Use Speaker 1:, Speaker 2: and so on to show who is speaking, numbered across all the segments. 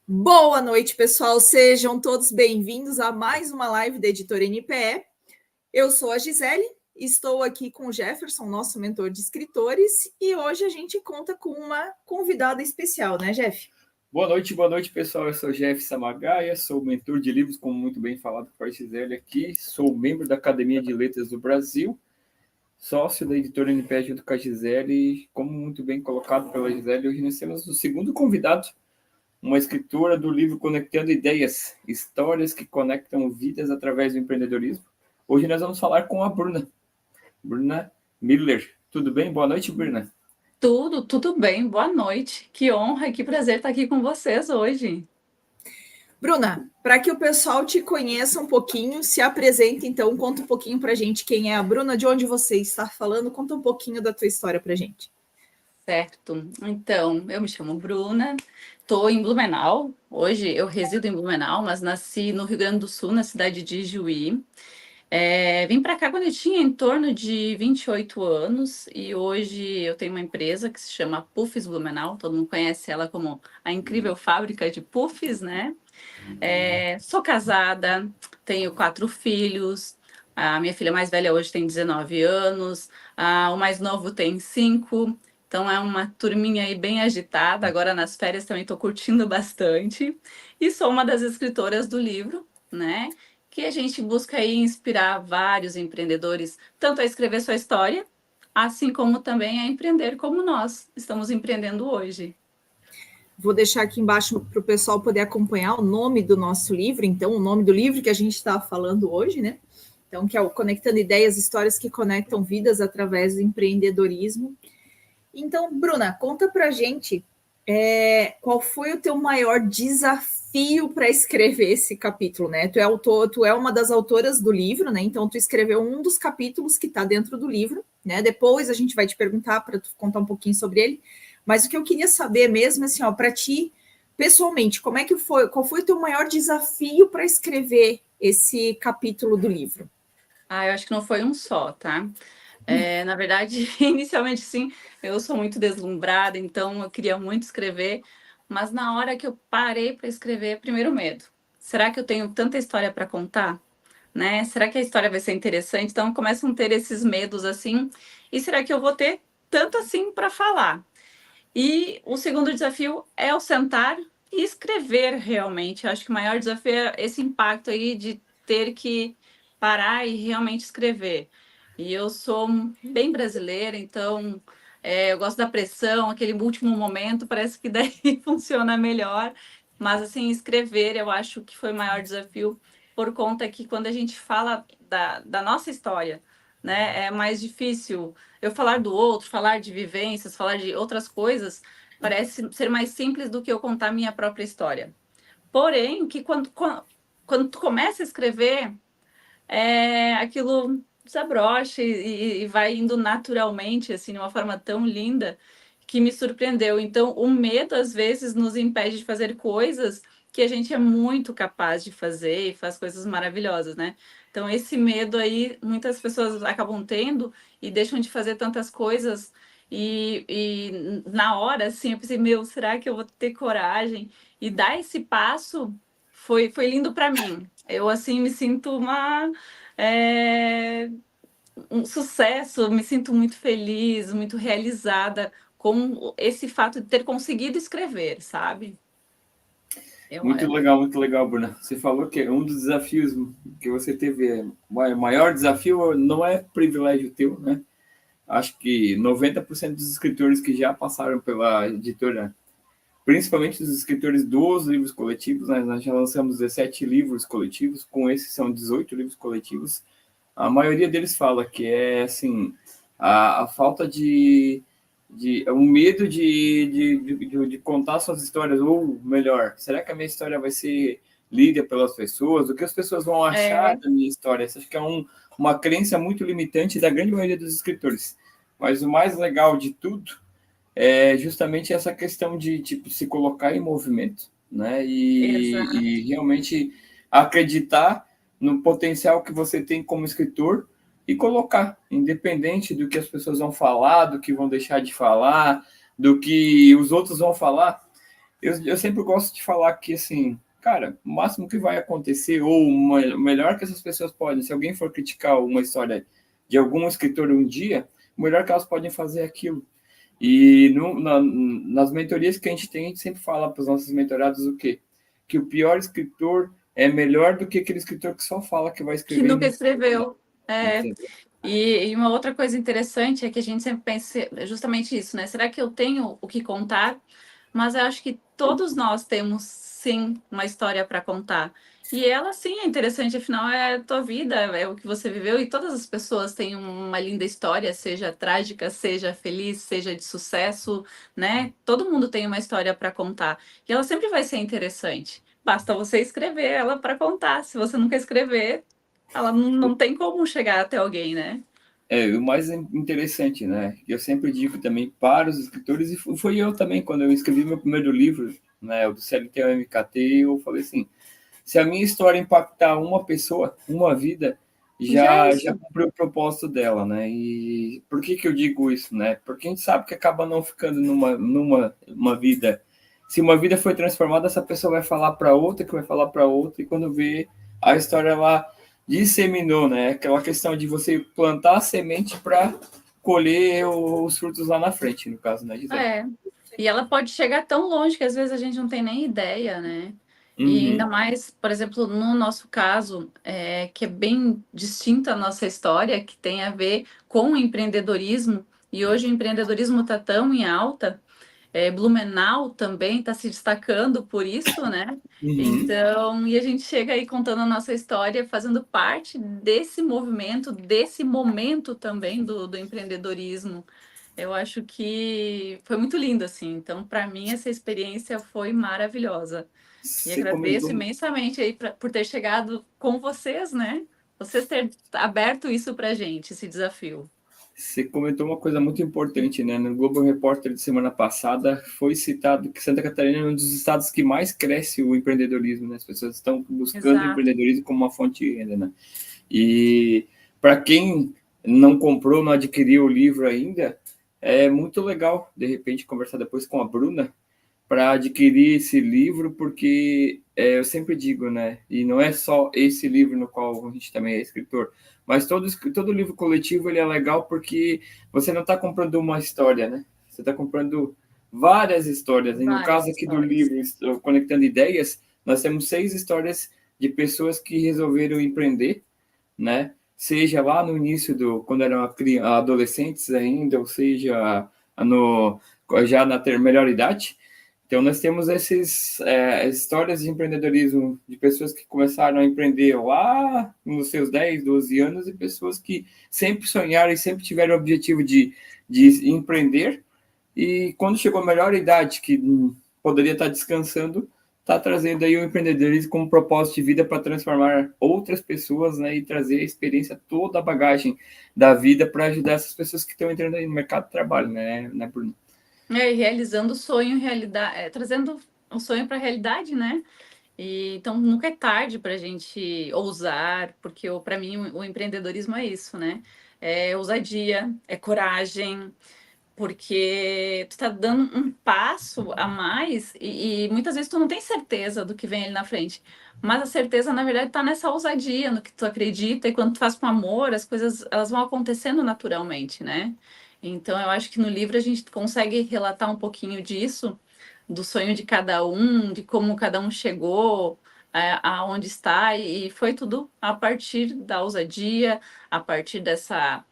Speaker 1: Boa noite, pessoal. Sejam todos bem-vindos a mais uma live da Editora NPE. Eu sou a Gisele, estou aqui com o Jefferson, nosso mentor de escritores, e hoje a gente conta com uma convidada especial, né, Jeff?
Speaker 2: Boa noite, pessoal. Eu sou Jeff Samagaia, sou mentor de livros, como muito bem falado por Gisele aqui. Sou membro da Academia de Letras do Brasil, sócio da Editora NPE junto com a Gisele. Como muito bem colocado pela Gisele, hoje nós temos o segundo convidado, uma escritora do livro Conectando Ideias, histórias que conectam vidas através do empreendedorismo. Hoje nós vamos falar com a Bruna Miller. Tudo bem? Boa noite, Bruna.
Speaker 3: Tudo bem. Boa noite. Que honra e que prazer estar aqui com vocês hoje.
Speaker 1: Bruna, para que o pessoal te conheça um pouquinho, se apresenta então, conta um pouquinho para a gente quem é a Bruna, de onde você está falando, conta um pouquinho da tua história para a gente.
Speaker 3: Certo. Então, eu me chamo Bruna, estou em Blumenau. Hoje eu resido em Blumenau, mas nasci no Rio Grande do Sul, na cidade de Juí. Vim para cá quando eu tinha em torno de 28 anos e hoje eu tenho uma empresa que se chama Puffs Blumenau. Todo mundo conhece ela como a incrível fábrica de puffs, né? Sou casada, tenho 4 filhos. A minha filha mais velha hoje tem 19 anos, o mais novo tem 5. Então é uma turminha aí bem agitada. Agora nas férias também estou curtindo bastante. E sou uma das escritoras do livro, né? Que a gente busca aí inspirar vários empreendedores, tanto a escrever sua história, assim como também a empreender como nós estamos empreendendo hoje.
Speaker 1: Vou deixar aqui embaixo para o pessoal poder acompanhar o nome do nosso livro, então, o nome do livro que a gente está falando hoje, né? Então, que é o Conectando Ideias, Histórias que Conectam Vidas através do Empreendedorismo. Então, Bruna, conta para a gente qual foi o teu maior desafio para escrever esse capítulo, né? Tu é uma das autoras do livro, né? Então, tu escreveu um dos capítulos que está dentro do livro, né? Depois a gente vai te perguntar para tu contar um pouquinho sobre ele. Mas o que eu queria saber mesmo, assim, ó, para ti, pessoalmente, como é que foi? Qual foi o teu maior desafio para escrever esse capítulo do livro?
Speaker 3: Eu acho que não foi um só, tá? Na verdade, inicialmente sim, eu sou muito deslumbrada, então eu queria muito escrever, mas na hora que eu parei para escrever, primeiro medo. Será que eu tenho tanta história para contar? Né? Será que a história vai ser interessante? Então começam a ter esses medos assim, e será que eu vou ter tanto assim para falar? E o segundo desafio é o sentar e escrever realmente. Eu acho que o maior desafio é esse impacto aí de ter que parar e realmente escrever. E eu sou bem brasileira, então eu gosto da pressão, aquele último momento, parece que daí funciona melhor. Mas assim, escrever eu acho que foi o maior desafio, por conta que quando a gente fala da nossa história, né, é mais difícil eu falar do outro, falar de vivências, falar de outras coisas, parece ser mais simples do que eu contar minha própria história. Porém, que quando tu começa a escrever, aquilo desabrocha e vai indo naturalmente, assim, de uma forma tão linda que me surpreendeu. Então, o medo, às vezes, nos impede de fazer coisas que a gente é muito capaz de fazer e faz coisas maravilhosas, né? Então, esse medo aí, muitas pessoas acabam tendo e deixam de fazer tantas coisas. E na hora, assim, eu pensei, meu, será que eu vou ter coragem? E dar esse passo foi lindo para mim. Eu, assim, me sinto um sucesso, me sinto muito feliz, muito realizada com esse fato de ter conseguido escrever, sabe?
Speaker 2: Muito legal, Bruna. Você falou que um dos desafios que você teve, o maior desafio não é privilégio teu, né? Acho que 90% dos escritores que já passaram pela editora, principalmente os escritores dos livros coletivos, né? Nós já lançamos 17 livros coletivos, com esses são 18 livros coletivos. A maioria deles fala que é assim, a falta o medo de contar suas histórias, ou melhor, será que a minha história vai ser lida pelas pessoas? O que as pessoas vão achar da minha história? Isso acho que é uma crença muito limitante da grande maioria dos escritores. Mas o mais legal de tudo é justamente essa questão de tipo, se colocar em movimento, né? E realmente acreditar no potencial que você tem como escritor e colocar, independente do que as pessoas vão falar, do que vão deixar de falar, do que os outros vão falar. eu sempre gosto de falar que, assim, cara, o máximo que vai acontecer, ou o melhor que essas pessoas podem, se alguém for criticar uma história de algum escritor um dia, o melhor que elas podem fazer é aquilo. E nas mentorias que a gente sempre fala para os nossos mentorados o quê? Que o pior escritor é melhor do que aquele escritor que só fala que vai
Speaker 3: Que
Speaker 2: escrever.
Speaker 3: nunca escreveu. É.
Speaker 2: Entendeu?
Speaker 3: E uma outra coisa interessante é que a gente sempre pensa justamente isso, né? Será que eu tenho o que contar? Mas eu acho que todos nós temos, sim, uma história para contar. E ela, sim, é interessante, afinal, é a tua vida, é o que você viveu, e todas as pessoas têm uma linda história, seja trágica, seja feliz, seja de sucesso, né? Todo mundo tem uma história para contar. E ela sempre vai ser interessante. Basta você escrever ela para contar. Se você nunca escrever, ela não tem como chegar até alguém, né?
Speaker 2: O mais interessante, né? Eu sempre digo também para os escritores, e foi eu também, quando eu escrevi meu primeiro livro, né, o do CLT ao MKT, eu falei assim, se a minha história impactar uma pessoa, uma vida,
Speaker 3: Já é
Speaker 2: já
Speaker 3: isso.
Speaker 2: cumpriu o propósito dela, né? E por que eu digo isso, né? Porque a gente sabe que acaba não ficando numa vida. Se uma vida foi transformada, essa pessoa vai falar para outra, que vai falar para outra, e quando vê a história, ela disseminou, né? Aquela questão de você plantar a semente para colher os frutos lá na frente, no caso, né, Gisele?
Speaker 3: É. E ela pode chegar tão longe que às vezes a gente não tem nem ideia, né? E ainda
Speaker 2: Uhum.
Speaker 3: mais, por exemplo, no nosso caso, que é bem distinta a nossa história, que tem a ver com o empreendedorismo, e hoje o empreendedorismo está tão em alta. Blumenau também está se destacando por isso, né?
Speaker 2: Uhum.
Speaker 3: Então, e a gente chega aí contando a nossa história, fazendo parte desse movimento, desse momento também do empreendedorismo. Eu acho que foi muito lindo, assim. Então, para mim, essa experiência foi maravilhosa. E
Speaker 2: Você
Speaker 3: agradeço
Speaker 2: comentou.
Speaker 3: imensamente aí por ter chegado com vocês, né? Vocês ter aberto isso para a gente, esse desafio.
Speaker 2: Você comentou uma coisa muito importante, né? No Globo Repórter de semana passada foi citado que Santa Catarina é um dos estados que mais cresce o empreendedorismo, né? As pessoas estão buscando
Speaker 3: Exato.
Speaker 2: empreendedorismo como uma fonte de renda, né? E para quem não comprou, não adquiriu o livro ainda, é muito legal, de repente, conversar depois com a Bruna para adquirir esse livro, porque eu sempre digo, né? E não é só esse livro no qual a gente também é escritor, mas todo livro coletivo ele é legal porque você não está comprando uma história, né? Você está comprando várias histórias. E no
Speaker 3: Várias
Speaker 2: caso aqui do
Speaker 3: histórias.
Speaker 2: livro, Conectando Ideias, nós temos 6 histórias de pessoas que resolveram empreender, né? Seja lá no início quando eram adolescentes ainda, ou seja, no, já na melhor idade. Então, nós temos essas histórias de empreendedorismo de pessoas que começaram a empreender lá nos seus 10, 12 anos e pessoas que sempre sonharam e sempre tiveram o objetivo de empreender. E quando chegou a melhor idade, que poderia estar descansando, está trazendo aí o empreendedorismo como propósito de vida para transformar outras pessoas, né, e trazer a experiência, toda a bagagem da vida para ajudar essas pessoas que estão entrando aí no mercado de trabalho, né Bruno?
Speaker 3: E realizando o sonho, realidade, trazendo o sonho para a realidade, né? E, então nunca é tarde para a gente ousar, porque para mim o empreendedorismo é isso, né? É ousadia, é coragem, porque tu está dando um passo a mais e muitas vezes tu não tem certeza do que vem ali na frente. Mas a certeza, na verdade, está nessa ousadia, no que tu acredita, e quando tu faz com amor, as coisas elas vão acontecendo naturalmente, né? Então eu acho que no livro a gente consegue relatar um pouquinho disso, do sonho de cada um, de como cada um chegou aonde está, e foi tudo a partir da ousadia, a partir dessa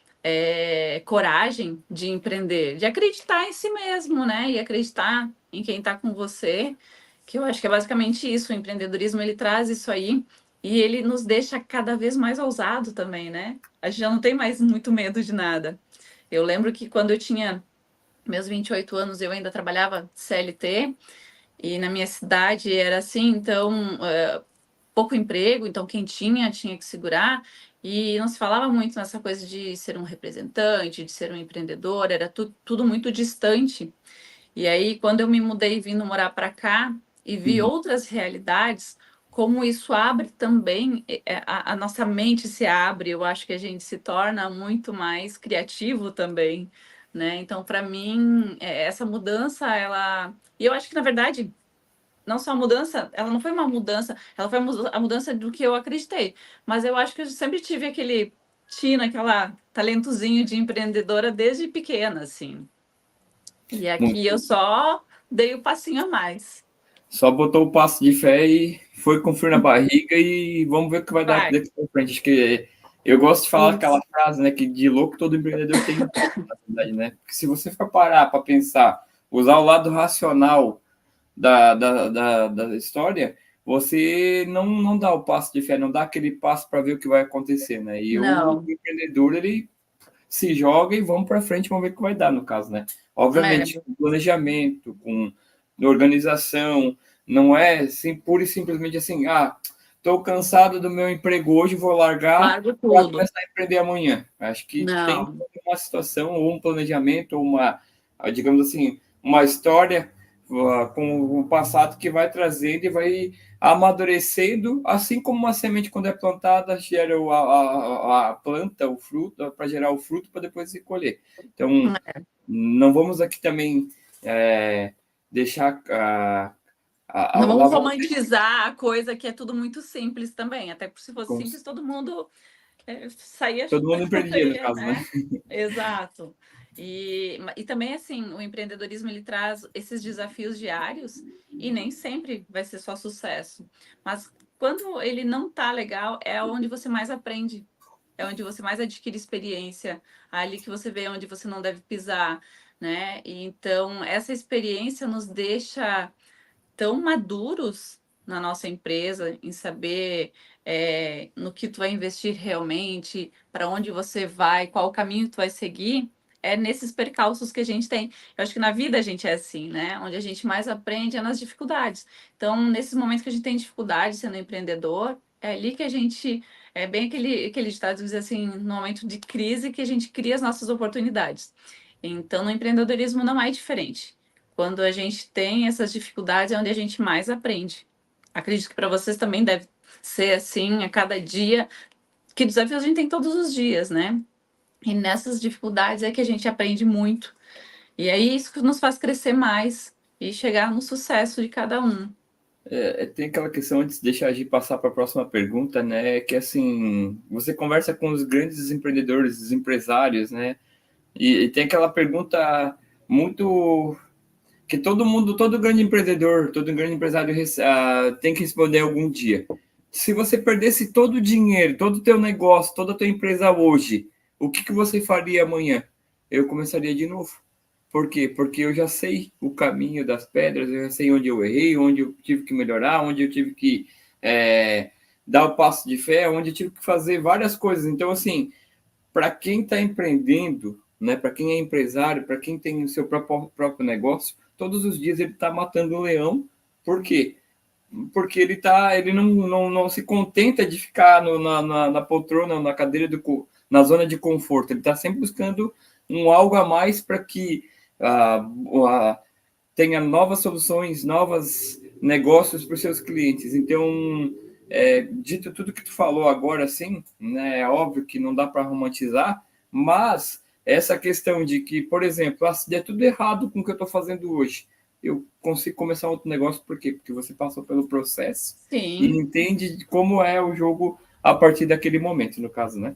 Speaker 3: coragem de empreender, de acreditar em si mesmo, né? E acreditar em quem está com você, que eu acho que é basicamente isso. O empreendedorismo ele traz isso aí e ele nos deixa cada vez mais ousado também, né? A gente já não tem mais muito medo de nada. Eu lembro que quando eu tinha meus 28 anos, eu ainda trabalhava CLT e na minha cidade era assim, então pouco emprego, então quem tinha que segurar, e não se falava muito nessa coisa de ser um representante, de ser um empreendedor, era tudo muito distante. E aí, quando eu me mudei vindo morar para cá e vi
Speaker 2: Uhum.
Speaker 3: outras realidades, como isso abre também, a nossa mente se abre, eu acho que a gente se torna muito mais criativo também, né? Então, para mim, essa mudança, ela. E eu acho que, na verdade, não só a mudança, ela não foi uma mudança, ela foi a mudança do que eu acreditei. Mas eu acho que eu sempre tive aquele tino, aquela talentozinho de empreendedora desde pequena, assim. E aqui eu só dei o passinho a mais.
Speaker 2: Só botou o passo de fé e foi com frio na barriga e vamos ver o que vai dar
Speaker 3: Vai.
Speaker 2: daqui para frente. Acho que eu gosto de falar aquela
Speaker 3: Isso.
Speaker 2: frase, né, que de louco todo empreendedor tem um pouco, na verdade, né? Porque se você for parar para pensar, usar o lado racional da história, você não dá o passo de fé, não dá aquele passo para ver o que vai acontecer, né? E o
Speaker 3: Não.
Speaker 2: empreendedor, ele se joga e vamos para frente, vamos ver o que vai dar no caso, né? Obviamente,
Speaker 3: É,
Speaker 2: com planejamento, com organização, não é assim, pura e simplesmente assim, estou cansado do meu emprego hoje, vou largar
Speaker 3: largo
Speaker 2: para
Speaker 3: tudo.
Speaker 2: começar a empreender amanhã. Acho que tem
Speaker 3: Não.
Speaker 2: uma situação, ou um planejamento, ou uma, digamos assim, uma história com o passado que vai trazendo e vai amadurecendo, assim como uma semente, quando é plantada, gera a planta, o fruto, para gerar o fruto para depois se colher. Então, não vamos aqui também deixar
Speaker 3: Não
Speaker 2: lá
Speaker 3: vamos romantizar a coisa que é tudo muito simples também. Até porque se fosse
Speaker 2: como
Speaker 3: simples, todo mundo saía,
Speaker 2: todo mundo empreendia, no caso, né?
Speaker 3: né? Exato. E também, assim, o empreendedorismo, ele traz esses desafios diários e nem sempre vai ser só sucesso. Mas quando ele não tá legal, é onde você mais aprende. É onde você mais adquire experiência. Ali que você vê onde você não deve pisar, né? E então, essa experiência nos deixa tão maduros na nossa empresa, em saber no que tu vai investir realmente, para onde você vai, qual o caminho tu vai seguir, é nesses percalços que a gente tem. Eu acho que na vida a gente é assim, né? Onde a gente mais aprende é nas dificuldades. Então, nesses momentos que a gente tem dificuldade sendo empreendedor, é ali que a gente, é bem aquele ditado que diz assim, no momento de crise que a gente cria as nossas oportunidades. Então, no empreendedorismo não é diferente. Quando a gente tem essas dificuldades, é onde a gente mais aprende. Acredito que para vocês também deve ser assim a cada dia, que desafios a gente tem todos os dias, né? E nessas dificuldades é que a gente aprende muito. E é isso que nos faz crescer mais e chegar no sucesso de cada um.
Speaker 2: Tem aquela questão, antes de deixar a gente passar para a próxima pergunta, né? Que assim, você conversa com os grandes empreendedores, os empresários, né? E tem aquela pergunta muito que todo mundo, todo grande empreendedor, todo grande empresário tem que responder algum dia. Se você perdesse todo o dinheiro, todo o teu negócio, toda a tua empresa hoje, o que você faria amanhã? Eu começaria de novo. Por quê? Porque eu já sei o caminho das pedras, eu já sei onde eu errei, onde eu tive que melhorar, onde eu tive que dar o passo de fé, onde eu tive que fazer várias coisas. Então, assim, para quem está empreendendo, né, para quem é empresário, para quem tem o seu próprio negócio, todos os dias ele está matando um leão. Por quê? Porque ele não se contenta de ficar na poltrona, na cadeira, na zona de conforto. Ele está sempre buscando algo a mais para que tenha novas soluções, novos negócios para os seus clientes. Então, dito tudo que tu falou agora, assim, né, é óbvio que não dá para romantizar, mas essa questão de que, por exemplo, se der tudo errado com o que eu estou fazendo hoje, eu consigo começar outro negócio, por quê? Porque você passou pelo processo e
Speaker 3: Sim,
Speaker 2: entende como é o jogo a partir daquele momento, no caso, né?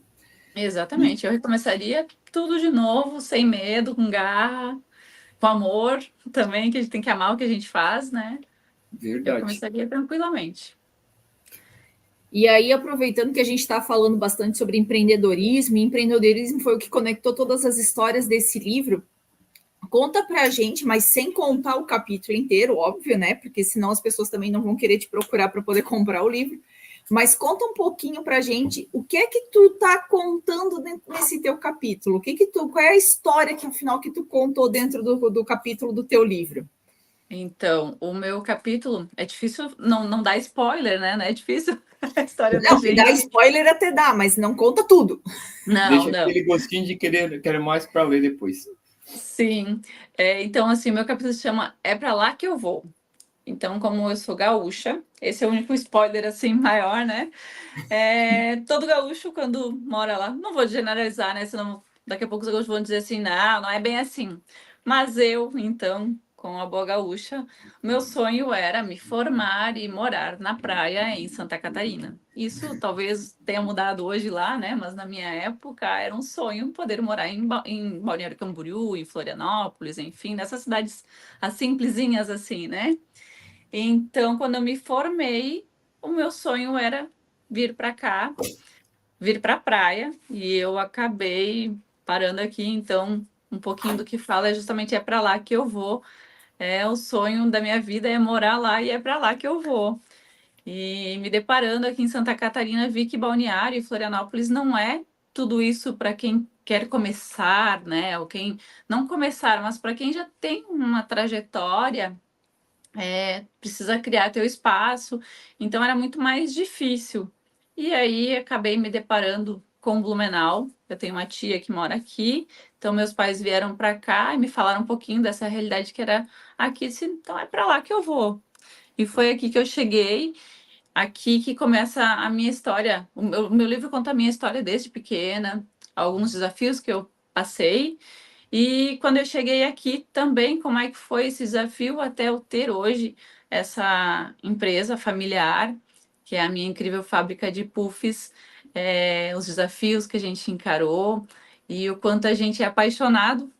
Speaker 3: exatamente. Eu recomeçaria tudo de novo, sem medo, com garra, com amor também, que a gente tem que amar o que a gente faz, né? Eu
Speaker 2: Verdade.
Speaker 3: começaria tranquilamente.
Speaker 1: E aí, aproveitando que a gente está falando bastante sobre empreendedorismo, e empreendedorismo foi o que conectou todas as histórias desse livro. Conta para a gente, mas sem contar o capítulo inteiro, óbvio, né? Porque senão as pessoas também não vão querer te procurar para poder comprar o livro. Mas conta um pouquinho para a gente o que é que tu tá contando nesse teu capítulo. Qual é a história que afinal que tu contou dentro do capítulo do teu livro?
Speaker 3: Então, o meu capítulo é difícil não dar spoiler, né? Não é difícil a história da
Speaker 1: Não, que dá
Speaker 3: gente.
Speaker 1: spoiler até dá, mas não conta tudo.
Speaker 3: Não,
Speaker 2: Deixa
Speaker 3: não.
Speaker 2: aquele gostinho de querer mais para ler depois.
Speaker 3: Sim. Então, assim, meu capítulo se chama É Pra Lá Que Eu Vou. Então, como eu sou gaúcha, esse é o único spoiler, assim, maior, né? Todo gaúcho, quando mora lá, não vou generalizar, né? Senão daqui a pouco os gaúchos vão dizer assim, não é bem assim. Mas eu, então, com a Boa Gaúcha, meu sonho era me formar e morar na praia em Santa Catarina. Isso talvez tenha mudado hoje lá, né? Mas na minha época era um sonho poder morar em Balneário Camboriú, em Florianópolis, enfim, nessas cidades as simplesinhas assim, né? Então, quando eu me formei, o meu sonho era vir para cá, vir para a praia, e eu acabei parando aqui, então um pouquinho do que fala é justamente é para lá que eu vou. É o sonho da minha vida é morar lá e é para lá que eu vou. E me deparando aqui em Santa Catarina, vi que Balneário e Florianópolis não é tudo isso para quem quer começar, né? Ou quem não começar, mas para quem já tem uma trajetória, precisa criar teu espaço. Então era muito mais difícil. E aí acabei me deparando com Blumenau. Eu tenho uma tia que mora aqui, então meus pais vieram para cá e me falaram um pouquinho dessa realidade que era aqui. Disse, então é para lá que eu vou. E foi aqui que eu cheguei, aqui que começa a minha história. O meu livro conta a minha história desde pequena, alguns desafios que eu passei. E quando eu cheguei aqui também, como é que foi esse desafio até eu ter hoje essa empresa familiar, que é a minha incrível fábrica de puffs, os desafios que a gente encarou e o quanto a gente é apaixonado.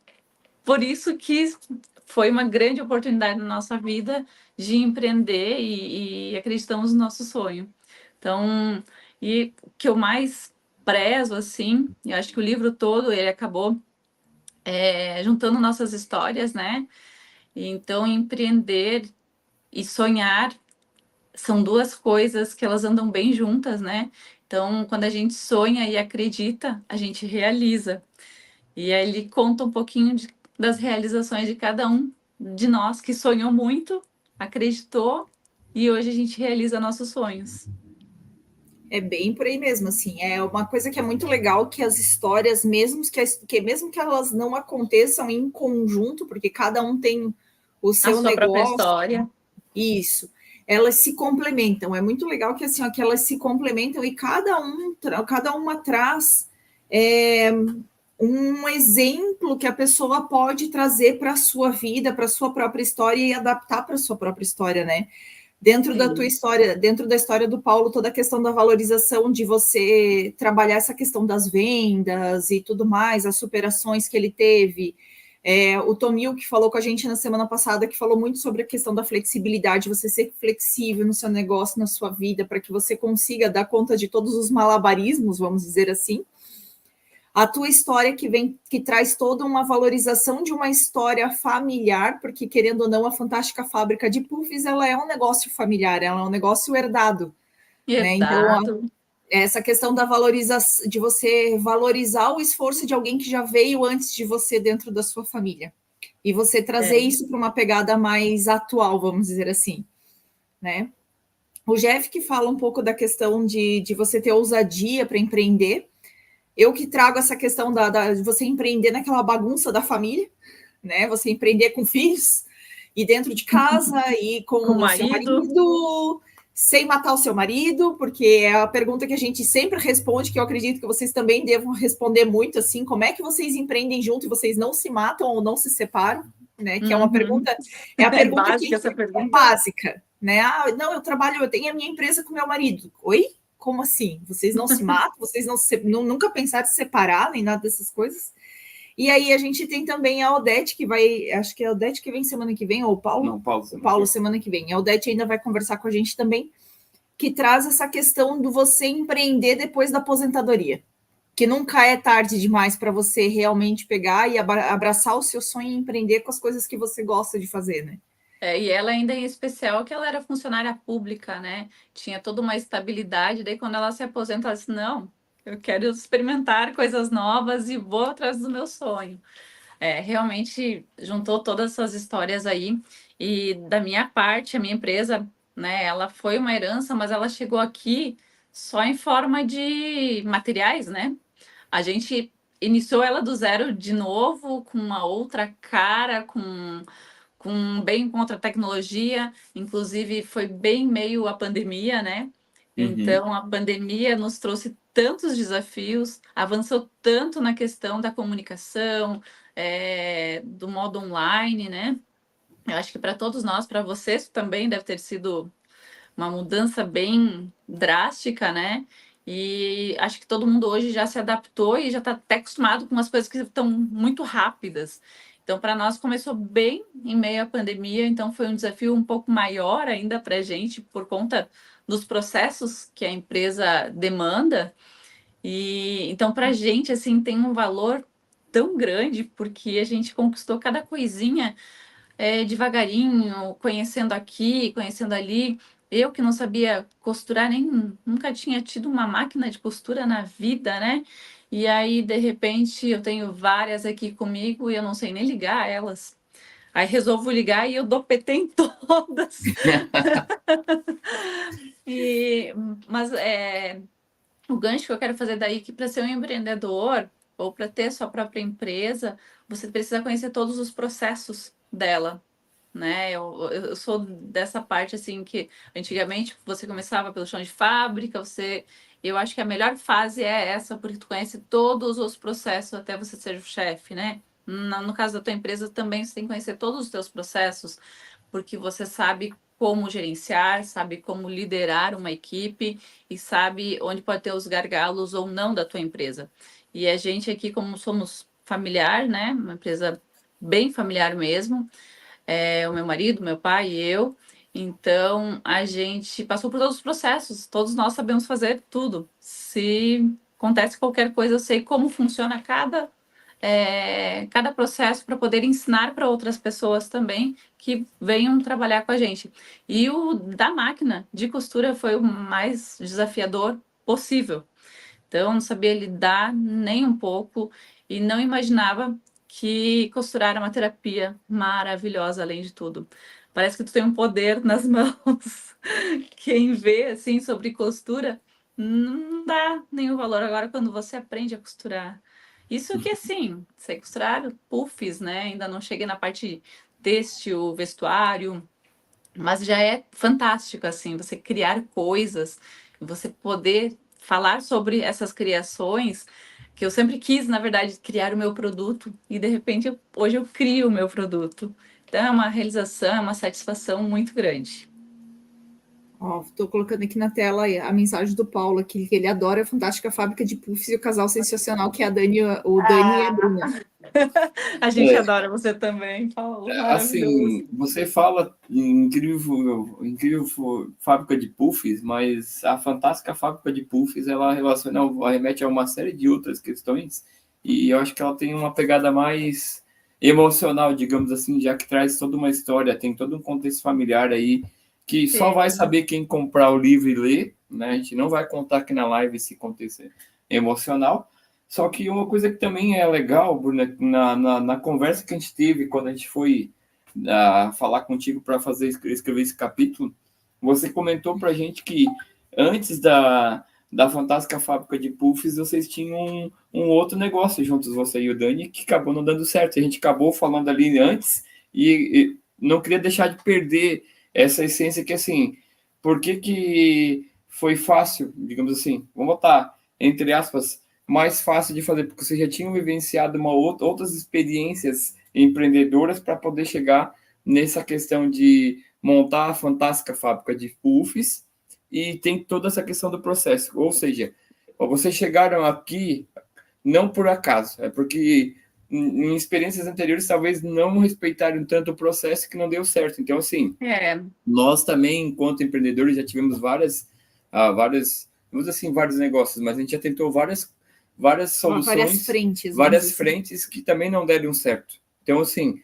Speaker 3: Por isso que foi uma grande oportunidade na nossa vida de empreender e acreditamos no nosso sonho. Então, e o que eu mais prezo, assim, e acho que o livro todo ele acabou juntando nossas histórias, né? E então, empreender e sonhar são duas coisas que elas andam bem juntas, né? Então, quando a gente sonha e acredita, a gente realiza. E aí ele conta um pouquinho das realizações de cada um de nós que sonhou muito, acreditou e hoje a gente realiza nossos sonhos.
Speaker 1: É bem por aí mesmo, assim. É uma coisa que é muito legal que as histórias, mesmo que elas não aconteçam em conjunto, porque cada um tem o
Speaker 3: A
Speaker 1: seu
Speaker 3: sua própria
Speaker 1: negócio,
Speaker 3: história.
Speaker 1: isso. Elas se complementam. É muito legal que assim, ó, que elas se complementam e cada uma traz um exemplo que a pessoa pode trazer para a sua vida, para a sua própria história e adaptar para a sua própria história, né? Dentro da tua história, dentro da história do Paulo, toda a questão da valorização de você trabalhar essa questão das vendas e tudo mais, as superações que ele teve. O Tomil, que falou com a gente na semana passada, que falou muito sobre a questão da flexibilidade, você ser flexível no seu negócio, na sua vida, para que você consiga dar conta de todos os malabarismos, vamos dizer assim. A tua história que traz toda uma valorização de uma história familiar, porque querendo ou não, a Fantástica Fábrica de Puffs, ela é um negócio familiar, ela é um negócio herdado, né? Então, essa questão da valorização, de você valorizar o esforço de alguém que já veio antes de você dentro da sua família. E você trazer isso para uma pegada mais atual, vamos dizer assim, né? O Jeff que fala um pouco da questão de você ter ousadia para empreender. Eu que trago essa questão de você empreender naquela bagunça da família, né? Você empreender com filhos e dentro de casa e com o seu marido, sem matar o seu marido, porque é a pergunta que a gente sempre responde, que eu acredito que vocês também devam responder muito assim, como é que vocês empreendem junto e vocês não se matam ou não se separam, né? Que é uma pergunta, é a pergunta
Speaker 3: básica, essa pergunta.
Speaker 1: básica, né? Não, eu tenho a minha empresa com meu marido. Oi? Como assim? Vocês não se matam? Vocês nunca pensaram em se separar, nem nada dessas coisas? E aí a gente tem também a Odete, que vai, acho que é a Odete que vem semana que vem, ou o Paulo?
Speaker 2: Não,
Speaker 1: Paulo semana que vem. A Odete ainda vai conversar com a gente também, que traz essa questão do você empreender depois da aposentadoria. Que nunca é tarde demais para você realmente pegar e abraçar o seu sonho e empreender com as coisas que você gosta de fazer, né?
Speaker 3: E ela ainda em especial que ela era funcionária pública, né? Tinha toda uma estabilidade. Daí quando ela se aposenta, ela disse, não, eu quero experimentar coisas novas e vou atrás do meu sonho. Realmente juntou todas essas histórias aí. E da minha parte, a minha empresa, né? Ela foi uma herança, mas ela chegou aqui só em forma de materiais, né? A gente iniciou ela do zero de novo, com uma outra cara, bem contra a tecnologia, inclusive foi bem meio a pandemia, né? Então a pandemia nos trouxe tantos desafios, avançou tanto na questão da comunicação, do modo online, né? Eu acho que para todos nós, para vocês também deve ter sido uma mudança bem drástica, né? E acho que todo mundo hoje já se adaptou e já está até acostumado com as coisas que estão muito rápidas. Então, para nós começou bem em meio à pandemia, então foi um desafio um pouco maior ainda para a gente por conta dos processos que a empresa demanda. E então, para a gente, assim, tem um valor tão grande porque a gente conquistou cada coisinha devagarinho, conhecendo aqui, conhecendo ali. Eu que não sabia costurar, nem nunca tinha tido uma máquina de costura na vida, né? E aí, de repente, eu tenho várias aqui comigo e eu não sei nem ligar elas. Aí resolvo ligar e eu dou PT em todas. E, mas o gancho que eu quero fazer daí é que para ser um empreendedor ou para ter sua própria empresa, você precisa conhecer todos os processos dela, né? Eu sou dessa parte assim que antigamente você começava pelo chão de fábrica, eu acho que a melhor fase é essa, porque tu conhece todos os processos até você ser o chefe, né? No caso da tua empresa também você tem que conhecer todos os teus processos, porque você sabe como gerenciar, sabe como liderar uma equipe e sabe onde pode ter os gargalos ou não da tua empresa. E a gente aqui, como somos familiar, né? Uma empresa bem familiar mesmo, o meu marido, meu pai e eu. Então, a gente passou por todos os processos, todos nós sabemos fazer tudo. Se acontece qualquer coisa, eu sei como funciona cada processo para poder ensinar para outras pessoas também que venham trabalhar com a gente. E o da máquina de costura foi o mais desafiador possível. Então, não sabia lidar nem um pouco e não imaginava que costurar era uma terapia maravilhosa, além de tudo. Parece que tu tem um poder nas mãos. Quem vê, assim, sobre costura, não dá nenhum valor. Agora, quando você aprende a costurar. Isso que, assim, sei costurar puffs, né? Ainda não cheguei na parte têxtil, vestuário, mas já é fantástico, assim, você criar coisas, você poder falar sobre essas criações, que eu sempre quis, na verdade, criar o meu produto, e de repente hoje eu crio o meu produto. Então é uma realização, é uma satisfação muito grande.
Speaker 1: Ó, tô colocando aqui na tela a mensagem do Paulo aqui, que ele adora a Fantástica Fábrica de Puffs e o casal sensacional que é a Dani, o Dani e a Bruna.
Speaker 3: A gente adora você também, Paulo, maravilhoso.
Speaker 2: Assim, você fala em incrível fábrica de puffs, mas a fantástica fábrica de puffs, ela remete a uma série de outras questões, e eu acho que ela tem uma pegada mais emocional, digamos assim, já que traz toda uma história, tem todo um contexto familiar aí, que só vai saber quem comprar o livro e ler, né? A gente não vai contar aqui na live esse contexto emocional. Só que uma coisa que também é legal, Bruna, na conversa que a gente teve quando a gente foi falar contigo para escrever esse capítulo, você comentou para a gente que antes da Fantástica Fábrica de Puffs, vocês tinham um outro negócio juntos, você e o Dani, que acabou não dando certo. A gente acabou falando ali antes e não queria deixar de perder essa essência que, assim, por que foi fácil, digamos assim, vamos botar, entre aspas, mais fácil de fazer, porque vocês já tinham vivenciado outras experiências empreendedoras para poder chegar nessa questão de montar a fantástica fábrica de puffs e tem toda essa questão do processo. Ou seja, vocês chegaram aqui não por acaso, é porque em experiências anteriores talvez não respeitaram tanto o processo que não deu certo. Então, assim, nós também, enquanto empreendedores, já tivemos vamos assim, vários negócios, mas a gente já tentou várias soluções, várias frentes que também não deram certo. Então, assim,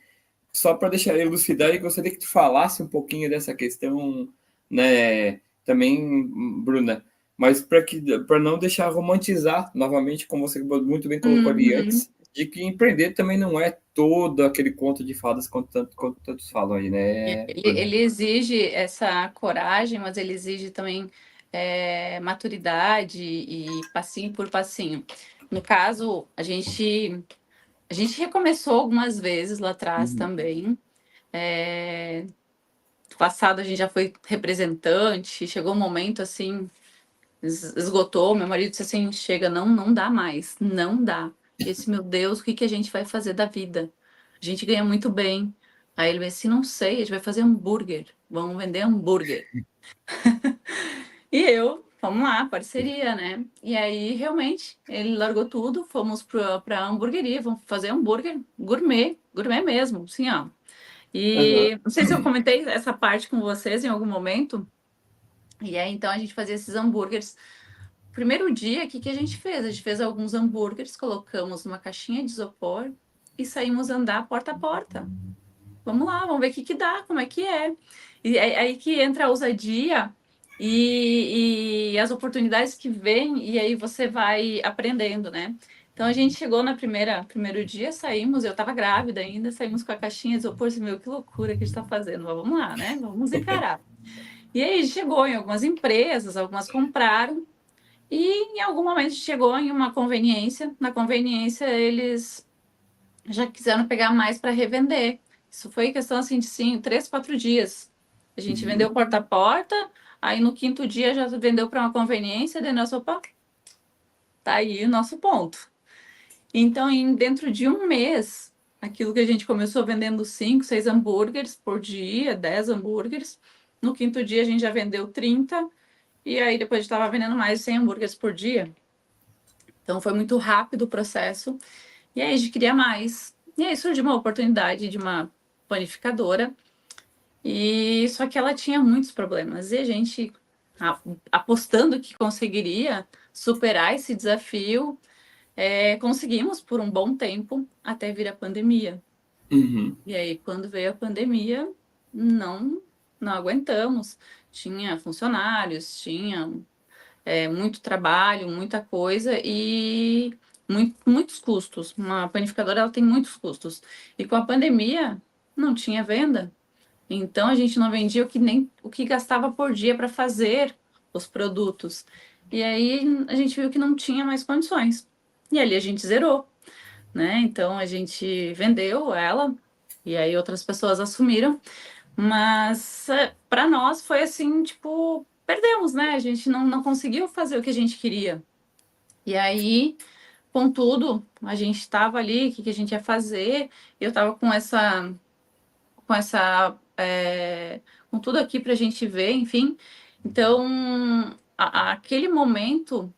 Speaker 2: só para deixar elucidar, eu gostaria que tu falasse um pouquinho dessa questão, né, também, Bruna, mas para não deixar romantizar novamente, como você muito bem colocou ali antes, de que empreender também não é todo aquele conto de fadas quanto tantos falam aí, né?
Speaker 3: Ele exige essa coragem, mas ele exige também maturidade e passinho por passinho. No caso, a gente recomeçou algumas vezes lá atrás também. No passado a gente já foi representante, chegou um momento assim, esgotou, meu marido disse assim, chega, não dá mais, não dá. Esse, meu Deus, o que a gente vai fazer da vida? A gente ganha muito bem, Aí ele disse, não sei, a gente vai fazer hambúrguer, vamos vender hambúrguer. E eu, vamos lá, parceria, né? E aí, realmente, ele largou tudo, fomos para a hamburgueria, vamos fazer hambúrguer gourmet, gourmet mesmo, sim, ó.
Speaker 2: Aham.
Speaker 3: E não sei se eu comentei essa parte com vocês em algum momento. E aí, então, a gente fazia esses hambúrgueres. Primeiro dia, o que a gente fez? A gente fez alguns hambúrgueres, colocamos numa caixinha de isopor e saímos andar porta a porta. Vamos lá, vamos ver o que dá, como é que é. E é aí que entra a ousadia e as oportunidades que vêm, e aí você vai aprendendo, né? Então a gente chegou na primeiro dia, saímos, eu estava grávida ainda, saímos com a caixinha de isopor, assim, meu, que loucura que a gente está fazendo, mas vamos lá, né? Vamos encarar. E aí chegou em algumas empresas, algumas compraram, e em algum momento chegou em uma conveniência. Na conveniência, eles já quiseram pegar mais para revender. Isso foi questão assim de 3, 4 dias. A gente vendeu porta a porta, aí no quinto dia já vendeu para uma conveniência, daí nós, opa, tá aí o nosso ponto. Então, dentro de um mês, aquilo que a gente começou vendendo 5, 6 hambúrgueres por dia, 10 hambúrgueres, no quinto dia a gente já vendeu 30, e aí depois a gente estava vendendo mais de 100 hambúrgueres por dia. Então foi muito rápido o processo. E aí a gente queria mais. E aí surgiu uma oportunidade de uma panificadora. E só que ela tinha muitos problemas. E a gente apostando que conseguiria superar esse desafio, conseguimos por um bom tempo até vir a pandemia.
Speaker 2: Uhum.
Speaker 3: E aí, quando veio a pandemia, não aguentamos. Tinha funcionários, tinha muito trabalho, muita coisa e muitos custos. Uma panificadora ela tem muitos custos. E com a pandemia não tinha venda. Então a gente não vendia o que gastava por dia para fazer os produtos. E aí a gente viu que não tinha mais condições. E ali a gente zerou, né? Então a gente vendeu ela e aí outras pessoas assumiram. Mas para nós foi assim, tipo, perdemos, né? A gente não conseguiu fazer o que a gente queria. E aí, contudo, a gente estava ali, o que a gente ia fazer? Eu estava com tudo aqui para a gente ver, enfim. Então, aquele momento,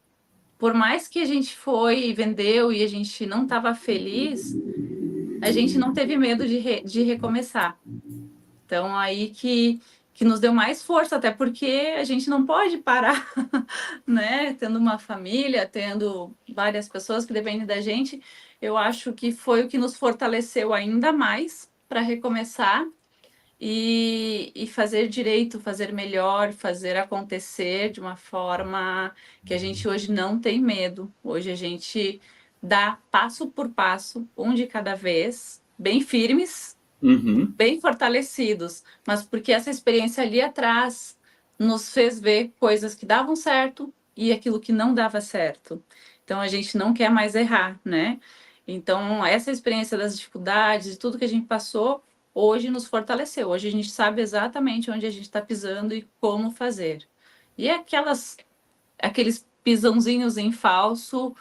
Speaker 3: por mais que a gente foi e vendeu e a gente não estava feliz, a gente não teve medo de recomeçar. Então, aí que nos deu mais força, até porque a gente não pode parar, né? Tendo uma família, tendo várias pessoas que dependem da gente, eu acho que foi o que nos fortaleceu ainda mais para recomeçar e fazer direito, fazer melhor, fazer acontecer de uma forma que a gente hoje não tem medo. Hoje a gente dá passo por passo, um de cada vez, bem firmes,
Speaker 2: Uhum.
Speaker 3: bem fortalecidos, mas porque essa experiência ali atrás nos fez ver coisas que davam certo e aquilo que não dava certo. Então a gente não quer mais errar, né? Então essa experiência das dificuldades, de tudo que a gente passou, hoje nos fortaleceu. Hoje a gente sabe exatamente onde a gente está pisando e como fazer. E aqueles pisãozinhos em falso,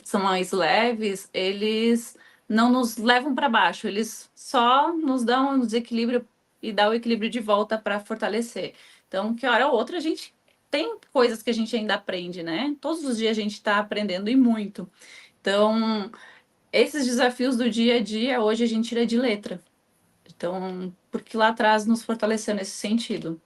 Speaker 3: são mais leves, eles não nos levam para baixo, eles só nos dão um desequilíbrio e dá o equilíbrio de volta para fortalecer. Então, que hora ou outra a gente tem coisas que a gente ainda aprende, né? Todos os dias a gente está aprendendo e muito. Então, esses desafios do dia a dia, hoje a gente tira de letra. Então, porque lá atrás nos fortaleceu nesse sentido.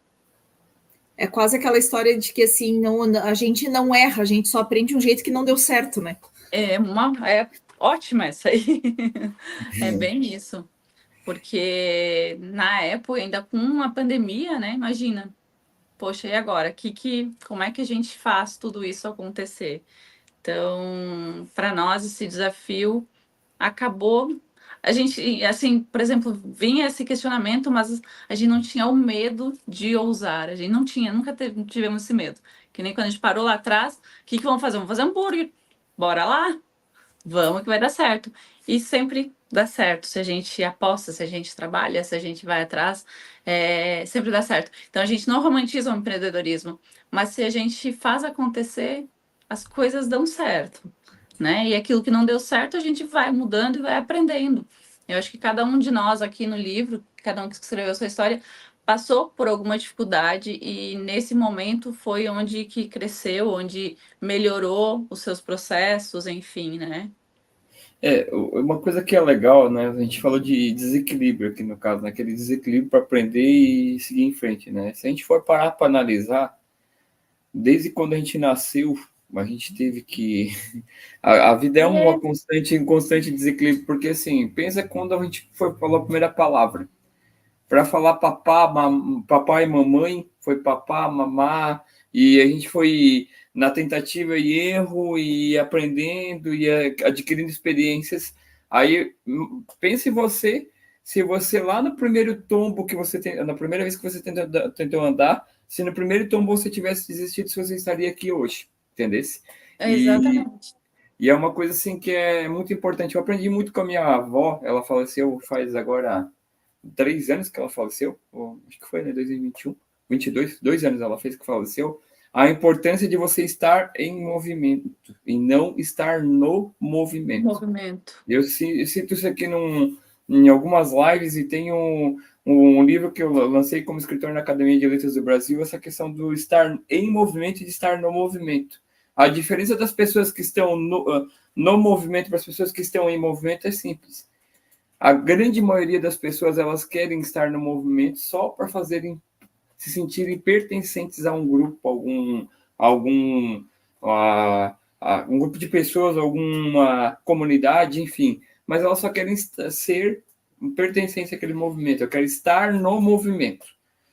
Speaker 1: É quase aquela história de que assim, não, a gente não erra, a gente só aprende um jeito que não deu certo, né?
Speaker 3: É ótima essa aí. É bem isso. Porque na época, ainda com a pandemia, né? Imagina, poxa, e agora? Como é que a gente faz tudo isso acontecer? Então, para nós, esse desafio acabou. A gente, assim, por exemplo, vinha esse questionamento, mas a gente não tinha o medo de ousar. A gente não tinha, nunca tivemos esse medo. Que nem quando a gente parou lá atrás, o que vamos fazer? Vamos fazer hambúrguer. Bora lá? Vamos que vai dar certo. E sempre dá certo. Se a gente aposta, se a gente trabalha, se a gente vai atrás, sempre dá certo. Então a gente não romantiza o empreendedorismo, mas se a gente faz acontecer, as coisas dão certo, né? E aquilo que não deu certo, a gente vai mudando e vai aprendendo. Eu acho que cada um de nós aqui no livro, cada um que escreveu a sua história, passou por alguma dificuldade e nesse momento foi onde que cresceu, onde melhorou os seus processos, enfim, né?
Speaker 2: Uma coisa que é legal, né? A gente falou de desequilíbrio aqui no caso, né? Aquele desequilíbrio para aprender e seguir em frente, né? Se a gente for parar para analisar, desde quando a gente nasceu, a gente teve que. A vida é
Speaker 3: É.
Speaker 2: um constante desequilíbrio, porque assim, pensa quando a gente foi falar a primeira palavra. Para falar papai e mamãe, foi papá, mamá, e a gente foi na tentativa e erro e aprendendo e adquirindo experiências. Aí pense você, se você lá no primeiro tombo que você tem, na primeira vez que você tentou andar, se no primeiro tombo você tivesse desistido, você estaria aqui hoje, entendeu? E,
Speaker 3: Exatamente.
Speaker 2: e é uma coisa assim que é muito importante. Eu aprendi muito com a minha avó, ela faleceu faz agora 3 anos que ela faleceu, ou, acho que foi, né, 2021, 22, 2 anos ela fez que faleceu, a importância de você estar em movimento e não estar no movimento.
Speaker 3: Movimento.
Speaker 2: Eu sinto isso aqui em algumas lives e tem um livro que eu lancei como escritor na Academia de Letras do Brasil, essa questão do estar em movimento e de estar no movimento. A diferença das pessoas que estão no movimento para as pessoas que estão em movimento é simples. A grande maioria das pessoas, elas querem estar no movimento só para se sentirem pertencentes a um grupo, um grupo de pessoas, alguma comunidade, enfim. Mas elas só querem ser pertencentes àquele movimento. Eu quero estar no movimento.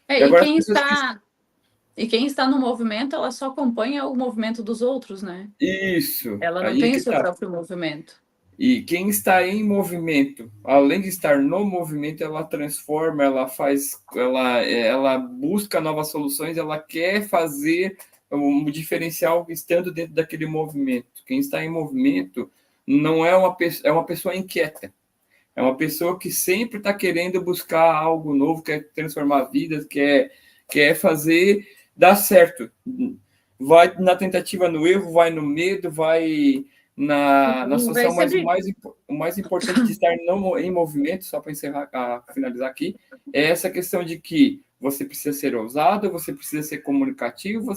Speaker 2: E
Speaker 3: E
Speaker 2: agora
Speaker 3: quem está no movimento, ela só acompanha o movimento dos outros, né?
Speaker 2: Isso,
Speaker 3: Ela não
Speaker 2: aí
Speaker 3: tem o
Speaker 2: que
Speaker 3: seu
Speaker 2: tá.
Speaker 3: próprio movimento.
Speaker 2: E quem está em movimento, além de estar no movimento, ela transforma, ela busca novas soluções, ela quer fazer um diferencial estando dentro daquele movimento. Quem está em movimento não é uma pessoa inquieta, é uma pessoa que sempre está querendo buscar algo novo, quer transformar vidas, quer fazer dar certo. Vai na tentativa, no erro, vai no medo, vai na
Speaker 3: Vai
Speaker 2: situação, mas
Speaker 3: sempre.
Speaker 2: o mais importante de estar em movimento, só para encerrar, finalizar aqui, é essa questão de que você precisa ser ousado, você precisa ser comunicativo,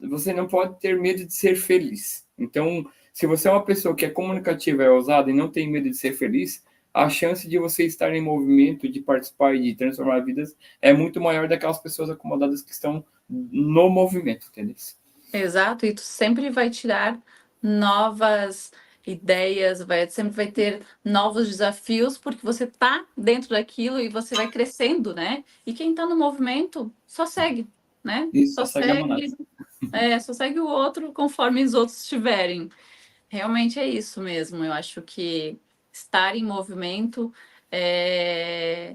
Speaker 2: você não pode ter medo de ser feliz. Então, se você é uma pessoa que é comunicativa, é ousada e não tem medo de ser feliz, a chance de você estar em movimento, de participar e de transformar vidas é muito maior daquelas pessoas acomodadas que estão no movimento, entendeu?
Speaker 3: Exato, e tu sempre vai tirar novas ideias, sempre vai ter novos desafios, porque você tá dentro daquilo e você vai crescendo, né? E quem tá no movimento só segue, né?
Speaker 2: Isso, só segue a manada.
Speaker 3: Só segue o outro conforme os outros estiverem. Realmente é isso mesmo. Eu acho que estar em movimento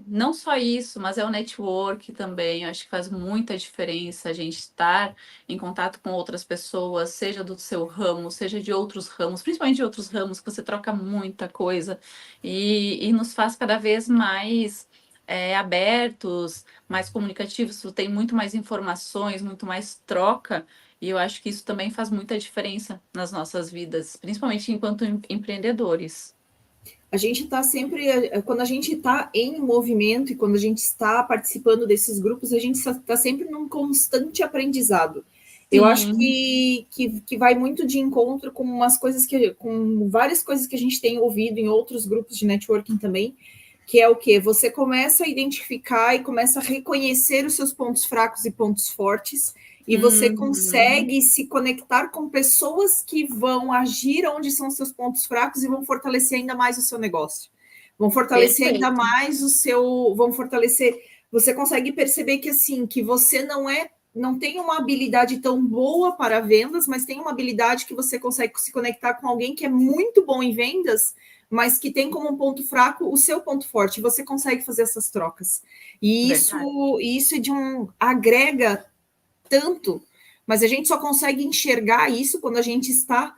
Speaker 3: não só isso, mas é o network também. Eu acho que faz muita diferença a gente estar em contato com outras pessoas, seja do seu ramo, seja de outros ramos, principalmente de outros ramos, que você troca muita coisa e nos faz cada vez mais abertos, mais comunicativos. Tu tem muito mais informações, muito mais troca. E eu acho que isso também faz muita diferença nas nossas vidas, principalmente enquanto empreendedores.
Speaker 1: A gente está sempre, quando a gente está em movimento e quando a gente está participando desses grupos, a gente está sempre num constante aprendizado. Eu acho
Speaker 3: Sim.
Speaker 1: que vai muito de encontro com com várias coisas que a gente tem ouvido em outros grupos de networking também, que é o que? Você começa a identificar e começa a reconhecer os seus pontos fracos e pontos fortes, e você consegue se conectar com pessoas que vão agir onde são os seus pontos fracos e vão fortalecer ainda mais o seu negócio. Vão fortalecer ainda mais vão fortalecer. Você consegue perceber que assim, que você não tem uma habilidade tão boa para vendas, mas tem uma habilidade que você consegue se conectar com alguém que é muito bom em vendas, mas que tem como um ponto fraco o seu ponto forte. Você consegue fazer essas trocas. E isso é agrega tanto, mas a gente só consegue enxergar isso quando a gente está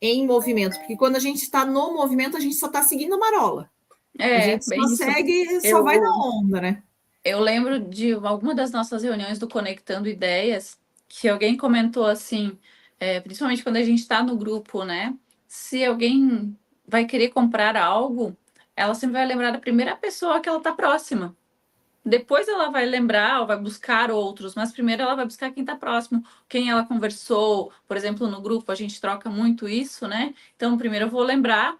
Speaker 1: em movimento, porque quando a gente está no movimento, a gente só está seguindo a marola. A gente só segue, só vai na onda, né?
Speaker 3: Eu lembro de alguma das nossas reuniões do Conectando Ideias, que alguém comentou assim, principalmente quando a gente está no grupo, né? Se alguém vai querer comprar algo, ela sempre vai lembrar da primeira pessoa que ela está próxima. Depois ela vai lembrar ou vai buscar outros, mas primeiro ela vai buscar quem está próximo, quem ela conversou. Por exemplo, no grupo a gente troca muito isso, né? Então, primeiro eu vou lembrar,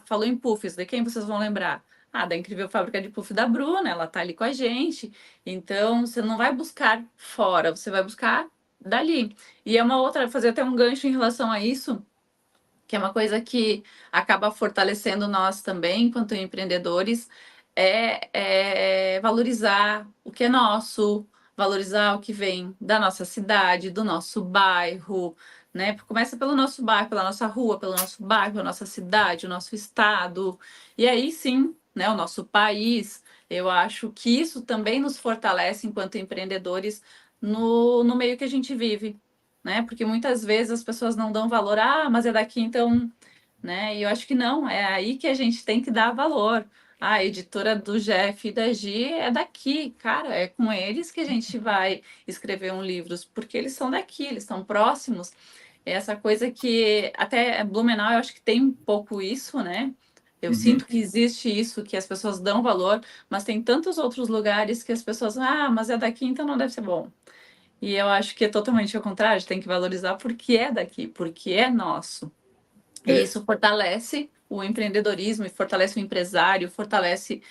Speaker 3: falou em puffs, de quem vocês vão lembrar? Da Incrível Fábrica de Puff da Bruna, ela tá ali com a gente. Então, você não vai buscar fora, você vai buscar dali. E é uma outra, fazer até um gancho em relação a isso, que é uma coisa que acaba fortalecendo nós também, enquanto empreendedores, é valorizar o que é nosso, valorizar o que vem da nossa cidade, do nosso bairro, né? Começa pelo nosso bairro, pela nossa rua, pelo nosso bairro, a nossa cidade, o nosso estado, e aí sim, né, o nosso país. Eu acho que isso também nos fortalece enquanto empreendedores no meio que a gente vive, né? Porque muitas vezes as pessoas não dão valor, mas é daqui, então, né? E eu acho que não, é aí que a gente tem que dar valor. A editora do Jeff e da Gi é daqui, cara, é com eles que a gente vai escrever um livro, porque eles são daqui, eles estão próximos. É essa coisa que até Blumenau eu acho que tem um pouco isso, né? Eu sinto que existe isso, que as pessoas dão valor, mas tem tantos outros lugares que as pessoas, mas é daqui, então não deve ser bom. E eu acho que é totalmente ao contrário, tem que valorizar porque é daqui, porque é nosso. E
Speaker 2: É,
Speaker 3: isso fortalece o empreendedorismo, e fortalece o empresário, fortalece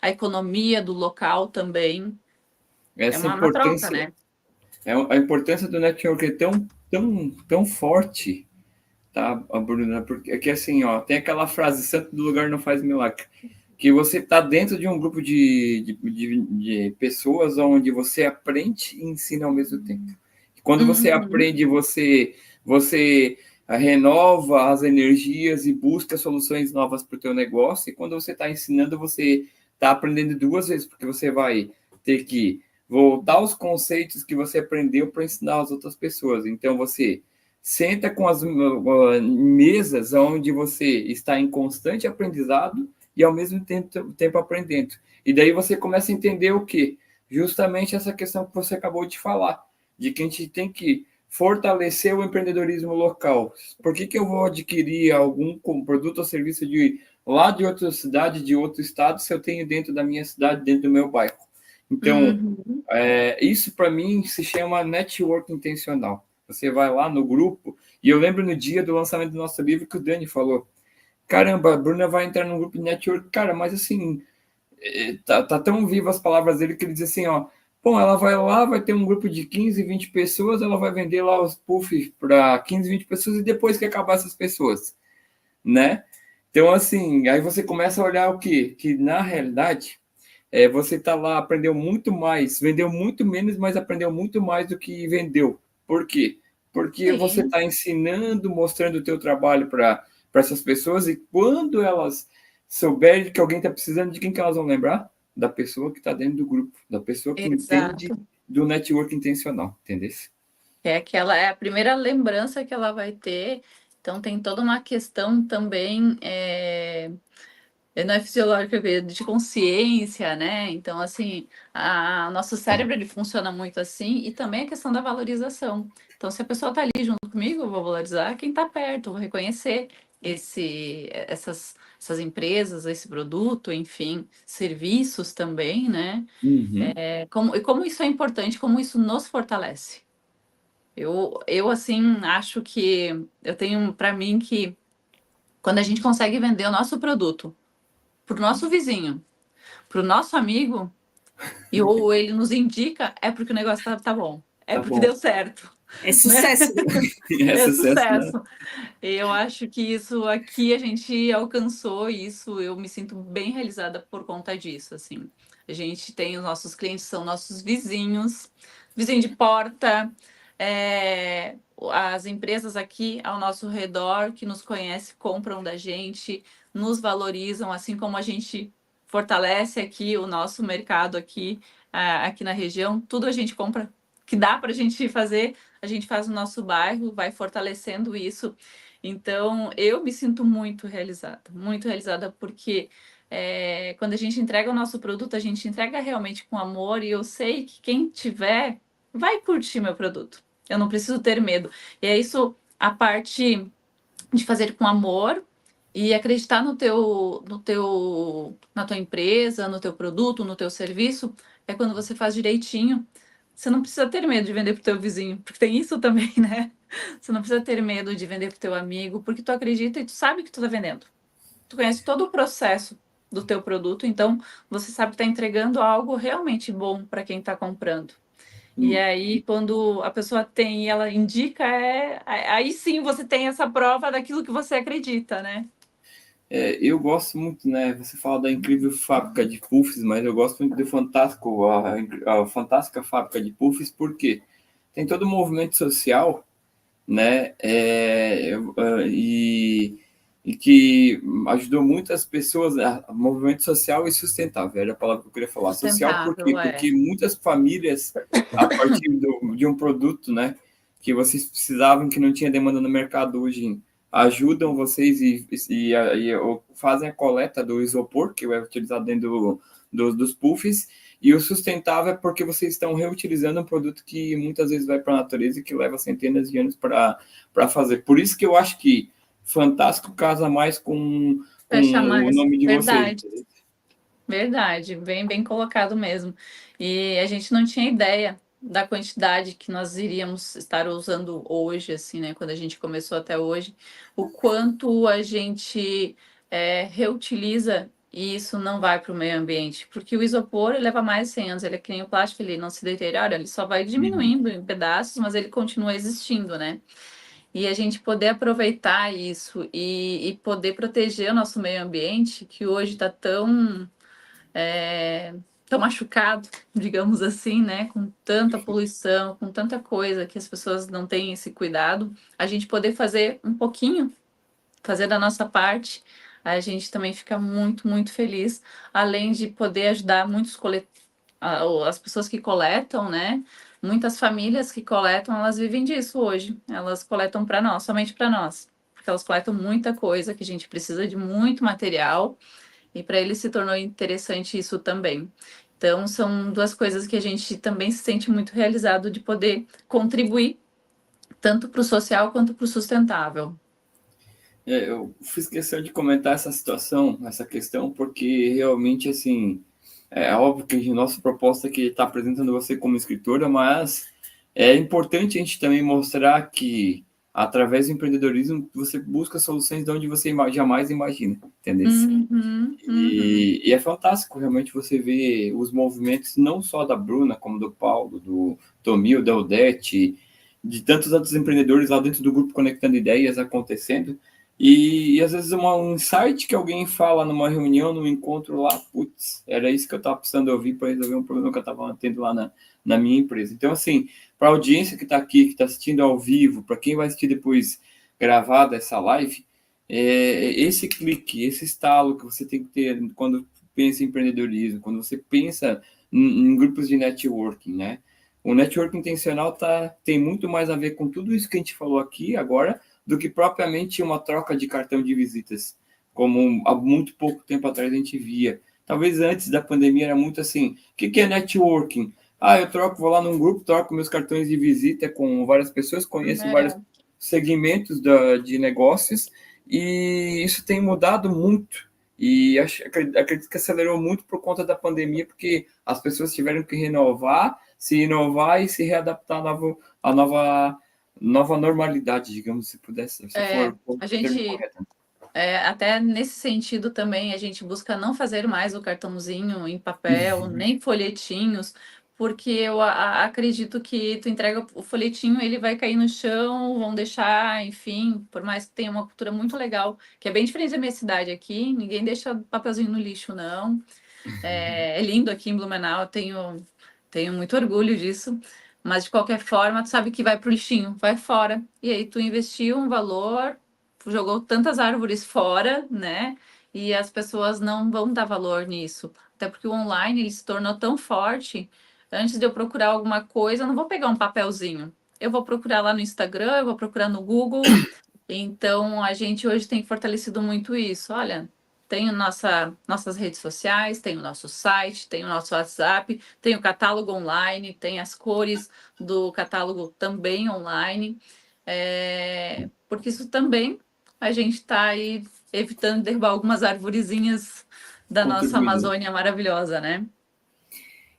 Speaker 3: a economia do local também. É
Speaker 2: essa
Speaker 3: uma troca,
Speaker 2: importância,
Speaker 3: né?
Speaker 2: a importância do network é tão forte, tá, a Bruna? Porque é que assim, ó, tem aquela frase, santo do lugar não faz milagre, que você está dentro de um grupo de pessoas onde você aprende e ensina ao mesmo tempo. Quando você
Speaker 3: Uhum.
Speaker 2: aprende, você renova as energias e busca soluções novas para o teu negócio. E quando você está ensinando, você está aprendendo duas vezes, porque você vai ter que voltar aos conceitos que você aprendeu para ensinar as outras pessoas. Então, você senta com as mesas onde você está em constante aprendizado e ao mesmo tempo aprendendo. E daí você começa a entender o quê? Justamente essa questão que você acabou de falar, de que a gente tem que fortalecer o empreendedorismo local. Por que eu vou adquirir algum produto ou serviço lá de outra cidade, de outro estado, se eu tenho dentro da minha cidade, dentro do meu bairro? Então,
Speaker 3: Uhum.
Speaker 2: isso para mim se chama network intencional. Você vai lá no grupo, e eu lembro no dia do lançamento do nosso livro que o Dani falou: caramba, a Bruna vai entrar num grupo de network, cara, mas assim, tá tão viva as palavras dele que ele diz assim, ó, bom, ela vai lá, vai ter um grupo de 15, 20 pessoas, ela vai vender lá os puffs para 15, 20 pessoas e depois que acabar essas pessoas, né? Então, assim, aí você começa a olhar o quê? Que na realidade, você tá lá, aprendeu muito mais, vendeu muito menos, mas aprendeu muito mais do que vendeu. Por quê? Porque você
Speaker 3: Sim,
Speaker 2: está ensinando, mostrando o teu trabalho para essas pessoas e quando elas souberem que alguém está precisando, de quem que elas vão lembrar? Da pessoa que está dentro do grupo, da pessoa que entende
Speaker 3: exato.
Speaker 2: do network intencional, entendeu?
Speaker 3: É a primeira lembrança que ela vai ter. Então tem toda uma questão também. Não é fisiológica, de consciência, né? Então, assim, nosso cérebro ele funciona muito assim, e também a questão da valorização. Então, se a pessoa está ali junto comigo, eu vou valorizar quem está perto, eu vou reconhecer essas empresas, esse produto, enfim, serviços também, né?
Speaker 2: Uhum.
Speaker 3: Como isso é importante, como isso nos fortalece. Eu assim, acho que eu tenho para mim que quando a gente consegue vender o nosso produto para o nosso vizinho, para o nosso amigo, ou ele nos indica, é porque o negócio tá bom. É
Speaker 2: Tá
Speaker 3: porque
Speaker 2: bom.
Speaker 3: deu certo,
Speaker 1: É
Speaker 3: né?
Speaker 1: sucesso.
Speaker 2: É
Speaker 3: É
Speaker 2: sucesso, né?
Speaker 3: sucesso. E eu acho que isso aqui a gente alcançou isso. Eu me sinto bem realizada por conta disso, assim. A gente tem os nossos clientes, são nossos vizinhos, vizinho de porta, as empresas aqui ao nosso redor que nos conhecem, compram da gente, nos valorizam, assim como a gente fortalece aqui o nosso mercado aqui na região. Tudo a gente compra que dá para a gente fazer, a gente faz no nosso bairro, vai fortalecendo isso. Então, eu me sinto muito realizada, porque quando a gente entrega o nosso produto, a gente entrega realmente com amor, e eu sei que quem tiver vai curtir meu produto. Eu não preciso ter medo. E é isso a parte de fazer com amor E acreditar na tua empresa, no teu produto, no teu serviço, é quando você faz direitinho. Você não precisa ter medo de vender para o teu vizinho, porque tem isso também, né? Você não precisa ter medo de vender para o teu amigo, porque tu acredita e tu sabe que tu está vendendo. Tu conhece todo o processo do teu produto, então você sabe que está entregando algo realmente bom para quem está comprando. E aí, quando a pessoa tem e ela indica, aí sim você tem essa prova daquilo que você acredita, né?
Speaker 2: Eu gosto muito, né? Você fala da incrível fábrica de puffs, mas eu gosto muito do Fantástico, a fantástica fábrica de puffs, porque tem todo o movimento social, né? E que ajudou muitas pessoas, movimento social e sustentável, era a palavra que eu queria falar. Social por quê?
Speaker 3: Sustentável, é.
Speaker 2: Porque muitas famílias, a partir de um produto, né, que vocês precisavam, que não tinha demanda no mercado hoje, ajudam vocês e fazem a coleta do isopor, que é utilizado dentro dos puffs, e o sustentável é porque vocês estão reutilizando um produto que muitas vezes vai para a natureza e que leva centenas de anos para fazer. Por isso que eu acho que Fantástico casa mais com
Speaker 3: Fecha
Speaker 2: o
Speaker 3: mais.
Speaker 2: nome de vocês.
Speaker 3: Verdade, verdade. Bem, bem colocado mesmo. E a gente não tinha ideia da quantidade que nós iríamos estar usando hoje, assim, né? Quando a gente começou até hoje, o quanto a gente reutiliza e isso não vai para o meio ambiente. Porque o isopor ele leva mais de 100 anos, ele é que nem o plástico, ele não se deteriora, ele só vai
Speaker 2: Uhum.
Speaker 3: diminuindo em pedaços, mas ele continua existindo, né? E a gente poder aproveitar isso e poder proteger o nosso meio ambiente, que hoje está tão machucado, digamos assim, né? Com tanta poluição, com tanta coisa que as pessoas não têm esse cuidado, a gente poder fazer um pouquinho, fazer da nossa parte, a gente também fica muito, muito feliz, além de poder ajudar as pessoas que coletam, né? Muitas famílias que coletam, elas vivem disso hoje. Elas coletam para nós, somente para nós. Porque elas coletam muita coisa, que a gente precisa de muito material, e para eles se tornou interessante isso também. Então, são duas coisas que a gente também se sente muito realizado de poder contribuir, tanto para o social quanto para o sustentável.
Speaker 2: Eu fiz questão de comentar essa situação, essa questão, porque realmente, assim, é óbvio que a nossa proposta aqui está apresentando você como escritora, mas é importante a gente também mostrar que, através do empreendedorismo, você busca soluções de onde você jamais imagina, entendeu?
Speaker 3: Uhum, uhum.
Speaker 2: E é fantástico realmente você ver os movimentos, não só da Bruna, como do Paulo, do Tomil, da Odete, de tantos outros empreendedores lá dentro do grupo Conectando Ideias acontecendo. E às vezes um insight que alguém fala numa reunião, num encontro lá, putz, era isso que eu estava precisando ouvir para resolver um problema que eu estava tendo lá na minha empresa. Então, assim, para a audiência que está aqui, que está assistindo ao vivo, para quem vai assistir depois gravada essa live, esse clique, esse estalo que você tem que ter quando pensa em empreendedorismo, quando você pensa em grupos de networking, né? O networking intencional tem muito mais a ver com tudo isso que a gente falou aqui agora, do que propriamente uma troca de cartão de visitas, como há muito pouco tempo atrás a gente via. Talvez antes da pandemia era muito assim, o que é networking? Eu vou lá num grupo, troco meus cartões de visita com várias pessoas, conheço vários
Speaker 3: É,
Speaker 2: segmentos de negócios, e isso tem mudado muito. E acredito que acelerou muito por conta da pandemia, porque as pessoas tiveram que se inovar e se readaptar à nova normalidade, digamos, se for o
Speaker 3: a
Speaker 2: termo
Speaker 3: gente
Speaker 2: correto.
Speaker 3: até nesse sentido também, a gente busca não fazer mais o cartãozinho em papel, nem folhetinhos, porque eu acredito que tu entrega o folhetinho, ele vai cair no chão, vão deixar, enfim, por mais que tenha uma cultura muito legal, que é bem diferente da minha cidade aqui, ninguém deixa papelzinho no lixo, não. É lindo aqui em Blumenau, eu tenho muito orgulho disso. Mas de qualquer forma, tu sabe que vai pro lixinho, vai fora. E aí tu investiu um valor, jogou tantas árvores fora, né? E as pessoas não vão dar valor nisso. Até porque o online ele se tornou tão forte. Antes de eu procurar alguma coisa, eu não vou pegar um papelzinho. Eu vou procurar lá no Instagram, eu vou procurar no Google. Então, a gente hoje tem fortalecido muito isso. Olha, tem nossas redes sociais, tem o nosso site, tem o nosso WhatsApp, tem o catálogo online, tem as cores do catálogo também online. Porque isso também a gente está aí evitando derrubar algumas arvorezinhas da nossa Amazônia maravilhosa, né?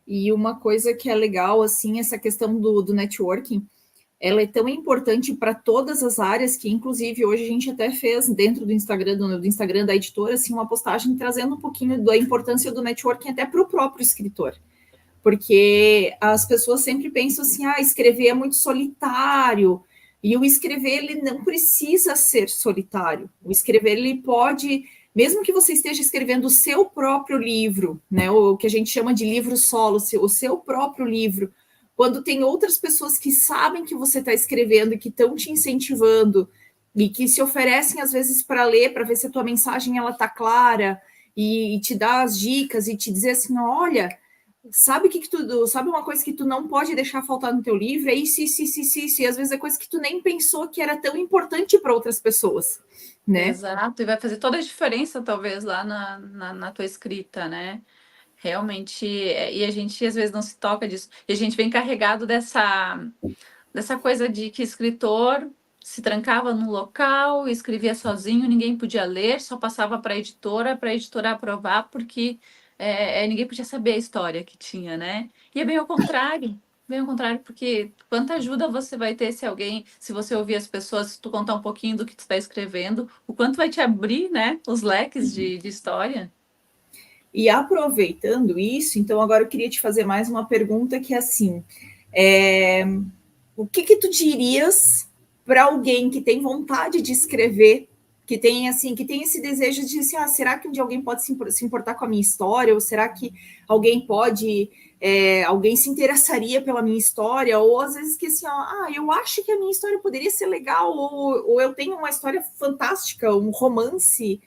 Speaker 1: E uma coisa que é legal, assim, essa questão do networking, ela é tão importante para todas as áreas que, inclusive, hoje a gente até fez dentro do Instagram da editora, assim, uma postagem trazendo um pouquinho da importância do networking até para o próprio escritor. Porque as pessoas sempre pensam assim, escrever é muito solitário, e o escrever, ele não precisa ser solitário. O escrever, ele pode, mesmo que você esteja escrevendo o seu próprio livro, né, o que a gente chama de livro solo, o seu próprio livro, quando tem outras pessoas que sabem que você está escrevendo e que estão te incentivando e que se oferecem, às vezes, para ler, para ver se a tua mensagem ela está clara e te dar as dicas e te dizer assim, olha, sabe sabe uma coisa que tu não pode deixar faltar no teu livro? É isso, e às vezes é coisa que tu nem pensou que era tão importante para outras pessoas, né?
Speaker 3: Exato, e vai fazer toda a diferença, talvez, lá na tua escrita, né? Realmente, e a gente às vezes não se toca disso. E a gente vem carregado dessa coisa de que escritor se trancava num local, escrevia sozinho, ninguém podia ler, só passava para a editora aprovar, porque ninguém podia saber a história que tinha, né? E é bem ao contrário, porque quanta ajuda você vai ter se você ouvir as pessoas, se tu contar um pouquinho do que tu está escrevendo, o quanto vai te abrir, né, os leques de história.
Speaker 1: E aproveitando isso, então agora eu queria te fazer mais uma pergunta que é assim, o que tu dirias para alguém que tem vontade de escrever, que tem esse desejo de assim, será que um dia alguém pode se importar com a minha história? Ou será que alguém alguém se interessaria pela minha história? Ou às vezes que assim, eu acho que a minha história poderia ser legal, ou eu tenho uma história fantástica, um romance,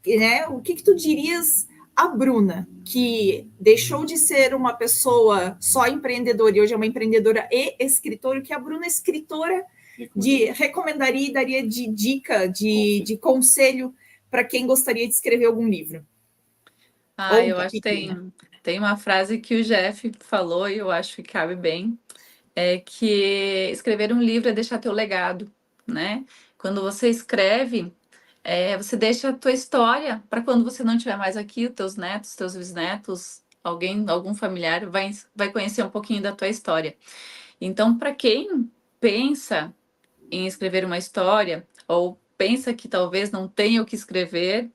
Speaker 1: né? O que tu dirias a Bruna, que deixou de ser uma pessoa só empreendedora e hoje é uma empreendedora e escritora, que a Bruna, escritora, recomendaria e daria de dica, de conselho para quem gostaria de escrever algum livro?
Speaker 3: Eu acho que tem uma frase que o Jeff falou e eu acho que cabe bem, é que escrever um livro é deixar teu legado, né? Quando você escreve, você deixa a tua história para quando você não estiver mais aqui, os teus netos, teus bisnetos, algum familiar vai conhecer um pouquinho da tua história. Então, para quem pensa em escrever uma história ou pensa que talvez não tenha o que escrever,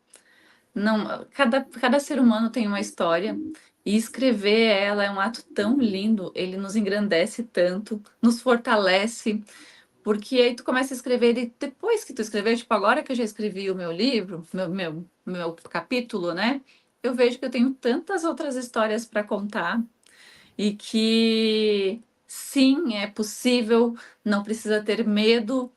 Speaker 3: não, cada ser humano tem uma história e escrever ela é um ato tão lindo, ele nos engrandece tanto, nos fortalece, porque aí tu começa a escrever e depois que tu escreveu, tipo, agora que eu já escrevi o meu livro, meu capítulo, né? Eu vejo que eu tenho tantas outras histórias para contar e que sim, é possível, não precisa ter medo,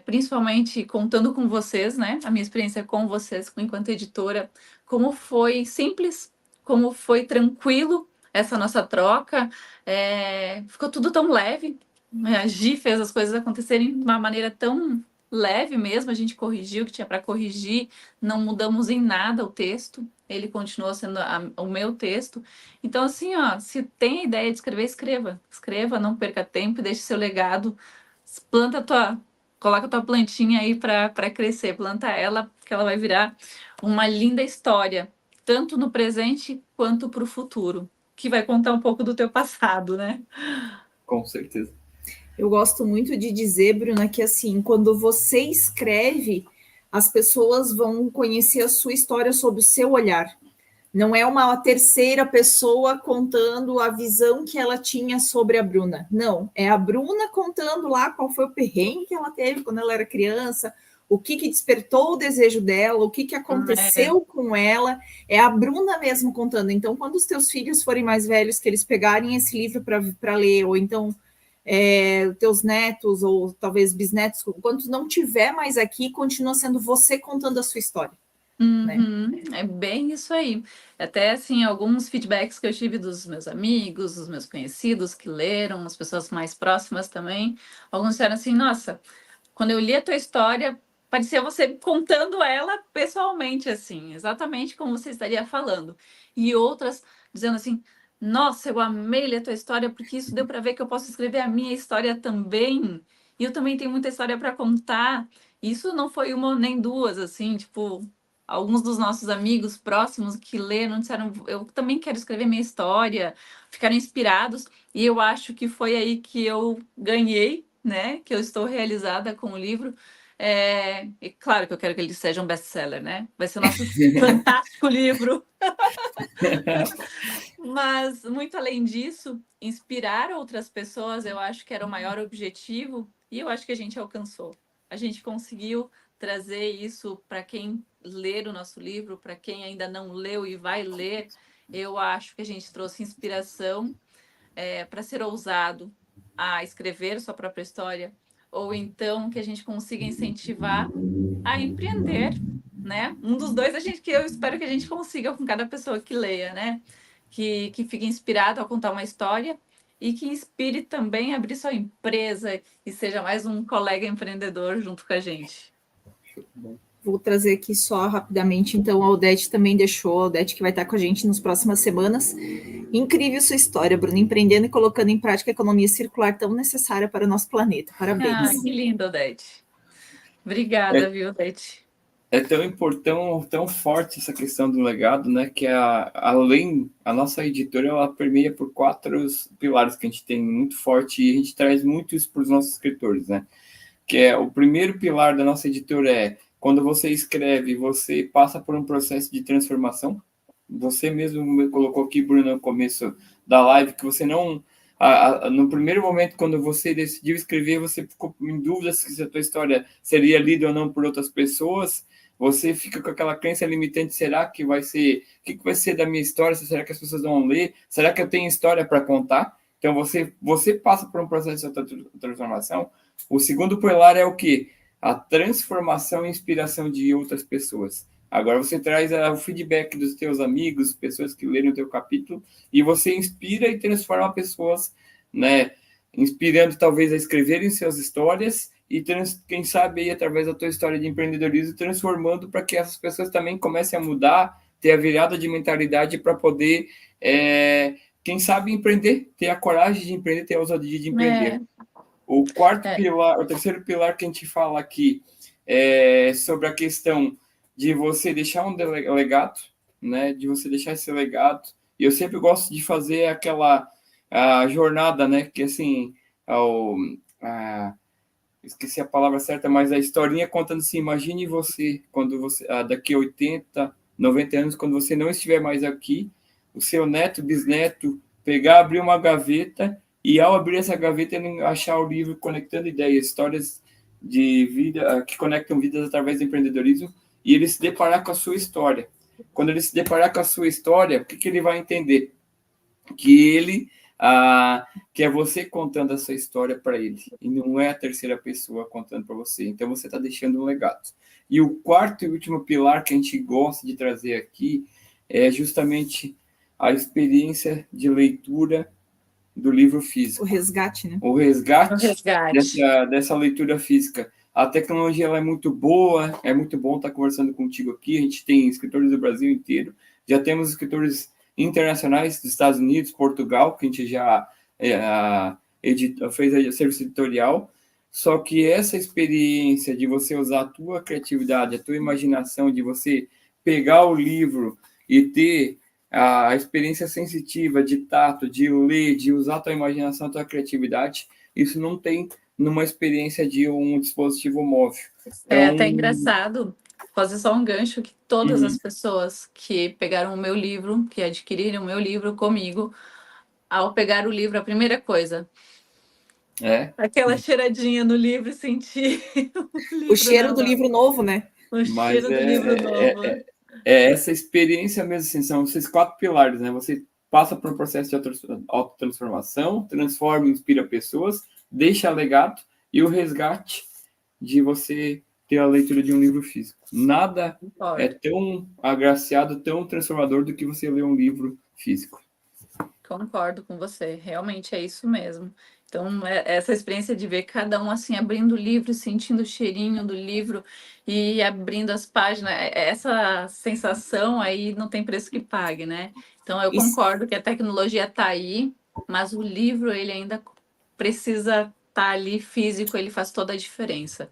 Speaker 3: principalmente contando com vocês, né? A minha experiência com vocês, enquanto editora, como foi simples, como foi tranquilo essa nossa troca, ficou tudo tão leve. A Gi fez as coisas acontecerem de uma maneira tão leve mesmo, a gente corrigiu o que tinha para corrigir, não mudamos em nada o texto, ele continuou sendo o meu texto. Então, assim, se tem a ideia de escrever, escreva, não perca tempo e deixe seu legado, coloca a tua plantinha aí para crescer, planta ela, que ela vai virar uma linda história, tanto no presente quanto para o futuro, que vai contar um pouco do teu passado, né?
Speaker 2: Com certeza.
Speaker 1: Eu gosto muito de dizer, Bruna, que assim, quando você escreve, as pessoas vão conhecer a sua história sob o seu olhar. Não é uma terceira pessoa contando a visão que ela tinha sobre a Bruna. Não, é a Bruna contando lá qual foi o perrengue que ela teve quando ela era criança, o que despertou o desejo dela, o que aconteceu com ela. É a Bruna mesmo contando. Então, quando os teus filhos forem mais velhos, que eles pegarem esse livro para ler, ou então teus netos, ou talvez bisnetos, quando não tiver mais aqui, continua sendo você contando a sua história.
Speaker 3: Uhum, é bem isso aí. Até assim, alguns feedbacks que eu tive dos meus amigos, dos meus conhecidos que leram, as pessoas mais próximas também, alguns disseram assim, nossa, quando eu li a tua história, parecia você contando ela pessoalmente, assim, exatamente como você estaria falando. E outras dizendo assim, nossa, eu amei ler a tua história, porque isso deu para ver que eu posso escrever a minha história também. E eu também tenho muita história para contar. Isso não foi uma nem duas, assim, tipo, alguns dos nossos amigos próximos que leram disseram, eu também quero escrever minha história, ficaram inspirados, e eu acho que foi aí que eu ganhei, né? Que eu estou realizada com o livro. E claro que eu quero que ele seja um best-seller, né? Vai ser o nosso fantástico livro. Mas, muito além disso, inspirar outras pessoas, eu acho que era o maior objetivo, e eu acho que a gente alcançou. A gente conseguiu trazer isso para quem ler o nosso livro, para quem ainda não leu e vai ler. Eu acho que a gente trouxe inspiração para ser ousado a escrever sua própria história, ou então que a gente consiga incentivar a empreender, né? Um dos dois que eu espero que a gente consiga com cada pessoa que leia, né? Que fique inspirado a contar uma história e que inspire também a abrir sua empresa e seja mais um colega empreendedor junto com a gente.
Speaker 1: Vou trazer aqui só rapidamente, então, a Odete também deixou, a Odete que vai estar com a gente nas próximas semanas. Incrível sua história, Bruno, empreendendo e colocando em prática a economia circular tão necessária para o nosso planeta. Parabéns.
Speaker 3: Que lindo, Odete. Obrigada, viu, Odete?
Speaker 2: É tão importante, tão forte essa questão do legado, né? Que a nossa editora, ela permeia por 4 pilares que a gente tem muito forte e a gente traz muito isso para os nossos escritores, né? Que é o primeiro pilar da nossa editora quando você escreve, você passa por um processo de transformação. Você mesmo me colocou aqui, Bruno, no começo da live, que você não... no primeiro momento, quando você decidiu escrever, você ficou em dúvida se a tua história seria lida ou não por outras pessoas. Você fica com aquela crença limitante, será que vai ser... O que vai ser da minha história? Será que as pessoas vão ler? Será que eu tenho história para contar? Então, você passa por um processo de transformação. O segundo pilar é o quê? A transformação e inspiração de outras pessoas. Agora você traz o feedback dos teus amigos, pessoas que leram o teu capítulo, e você inspira e transforma pessoas, né? Inspirando talvez a escreverem suas histórias e, quem sabe, aí, através da tua história de empreendedorismo, transformando para que essas pessoas também comecem a mudar, ter a virada de mentalidade para poder, quem sabe, empreender, ter a coragem de empreender, ter a ousadia de empreender. O terceiro pilar que a gente fala aqui é sobre a questão de você deixar um legado, né? De você deixar esse legado. E eu sempre gosto de fazer a jornada, né? Que assim, esqueci a palavra certa, mas a historinha contando assim, imagine você, quando você, daqui a 80, 90 anos, quando você não estiver mais aqui, o seu neto, bisneto, abrir uma gaveta e ao abrir essa gaveta, ele achar o livro Conectando Ideias, histórias de vida que conectam vidas através do empreendedorismo, e ele se deparar com a sua história. Quando ele se deparar com a sua história, o que ele vai entender? Que é você contando a sua história para ele, e não é a terceira pessoa contando para você. Então, você está deixando um legado. E o quarto e último pilar que a gente gosta de trazer aqui é justamente a experiência de leitura do livro físico.
Speaker 1: O resgate, né?
Speaker 2: O resgate. Dessa leitura física. A tecnologia ela é muito boa, é muito bom estar conversando contigo aqui. A gente tem escritores do Brasil inteiro, já temos escritores internacionais dos Estados Unidos, Portugal, que a gente já fez a serviço editorial. Só que essa experiência de você usar a tua criatividade, a tua imaginação, de você pegar o livro e ter a experiência sensitiva de tato, de ler, de usar a tua imaginação, a tua criatividade, isso não tem numa experiência de um dispositivo móvel. Então,
Speaker 3: é até engraçado, fazer só um gancho, que todas as pessoas que pegaram o meu livro, que adquiriram o meu livro comigo, ao pegar o livro, a primeira coisa, aquela cheiradinha no livro, sentir
Speaker 1: o cheiro do livro novo, né?
Speaker 3: O cheiro do livro novo.
Speaker 2: Essa experiência mesmo, assim, são esses 4 pilares, né? Você passa por um processo de autotransformação, transforma e inspira pessoas, deixa legado, e o resgate de você ter a leitura de um livro físico. Nada é tão agraciado, tão transformador do que você ler um livro físico.
Speaker 3: Concordo com você, realmente é isso mesmo. Então, essa experiência de ver cada um assim abrindo o livro, sentindo o cheirinho do livro e abrindo as páginas, essa sensação aí não tem preço que pague, né? Então, eu concordo que a tecnologia está aí, mas o livro ele ainda precisa tá ali físico, ele faz toda a diferença.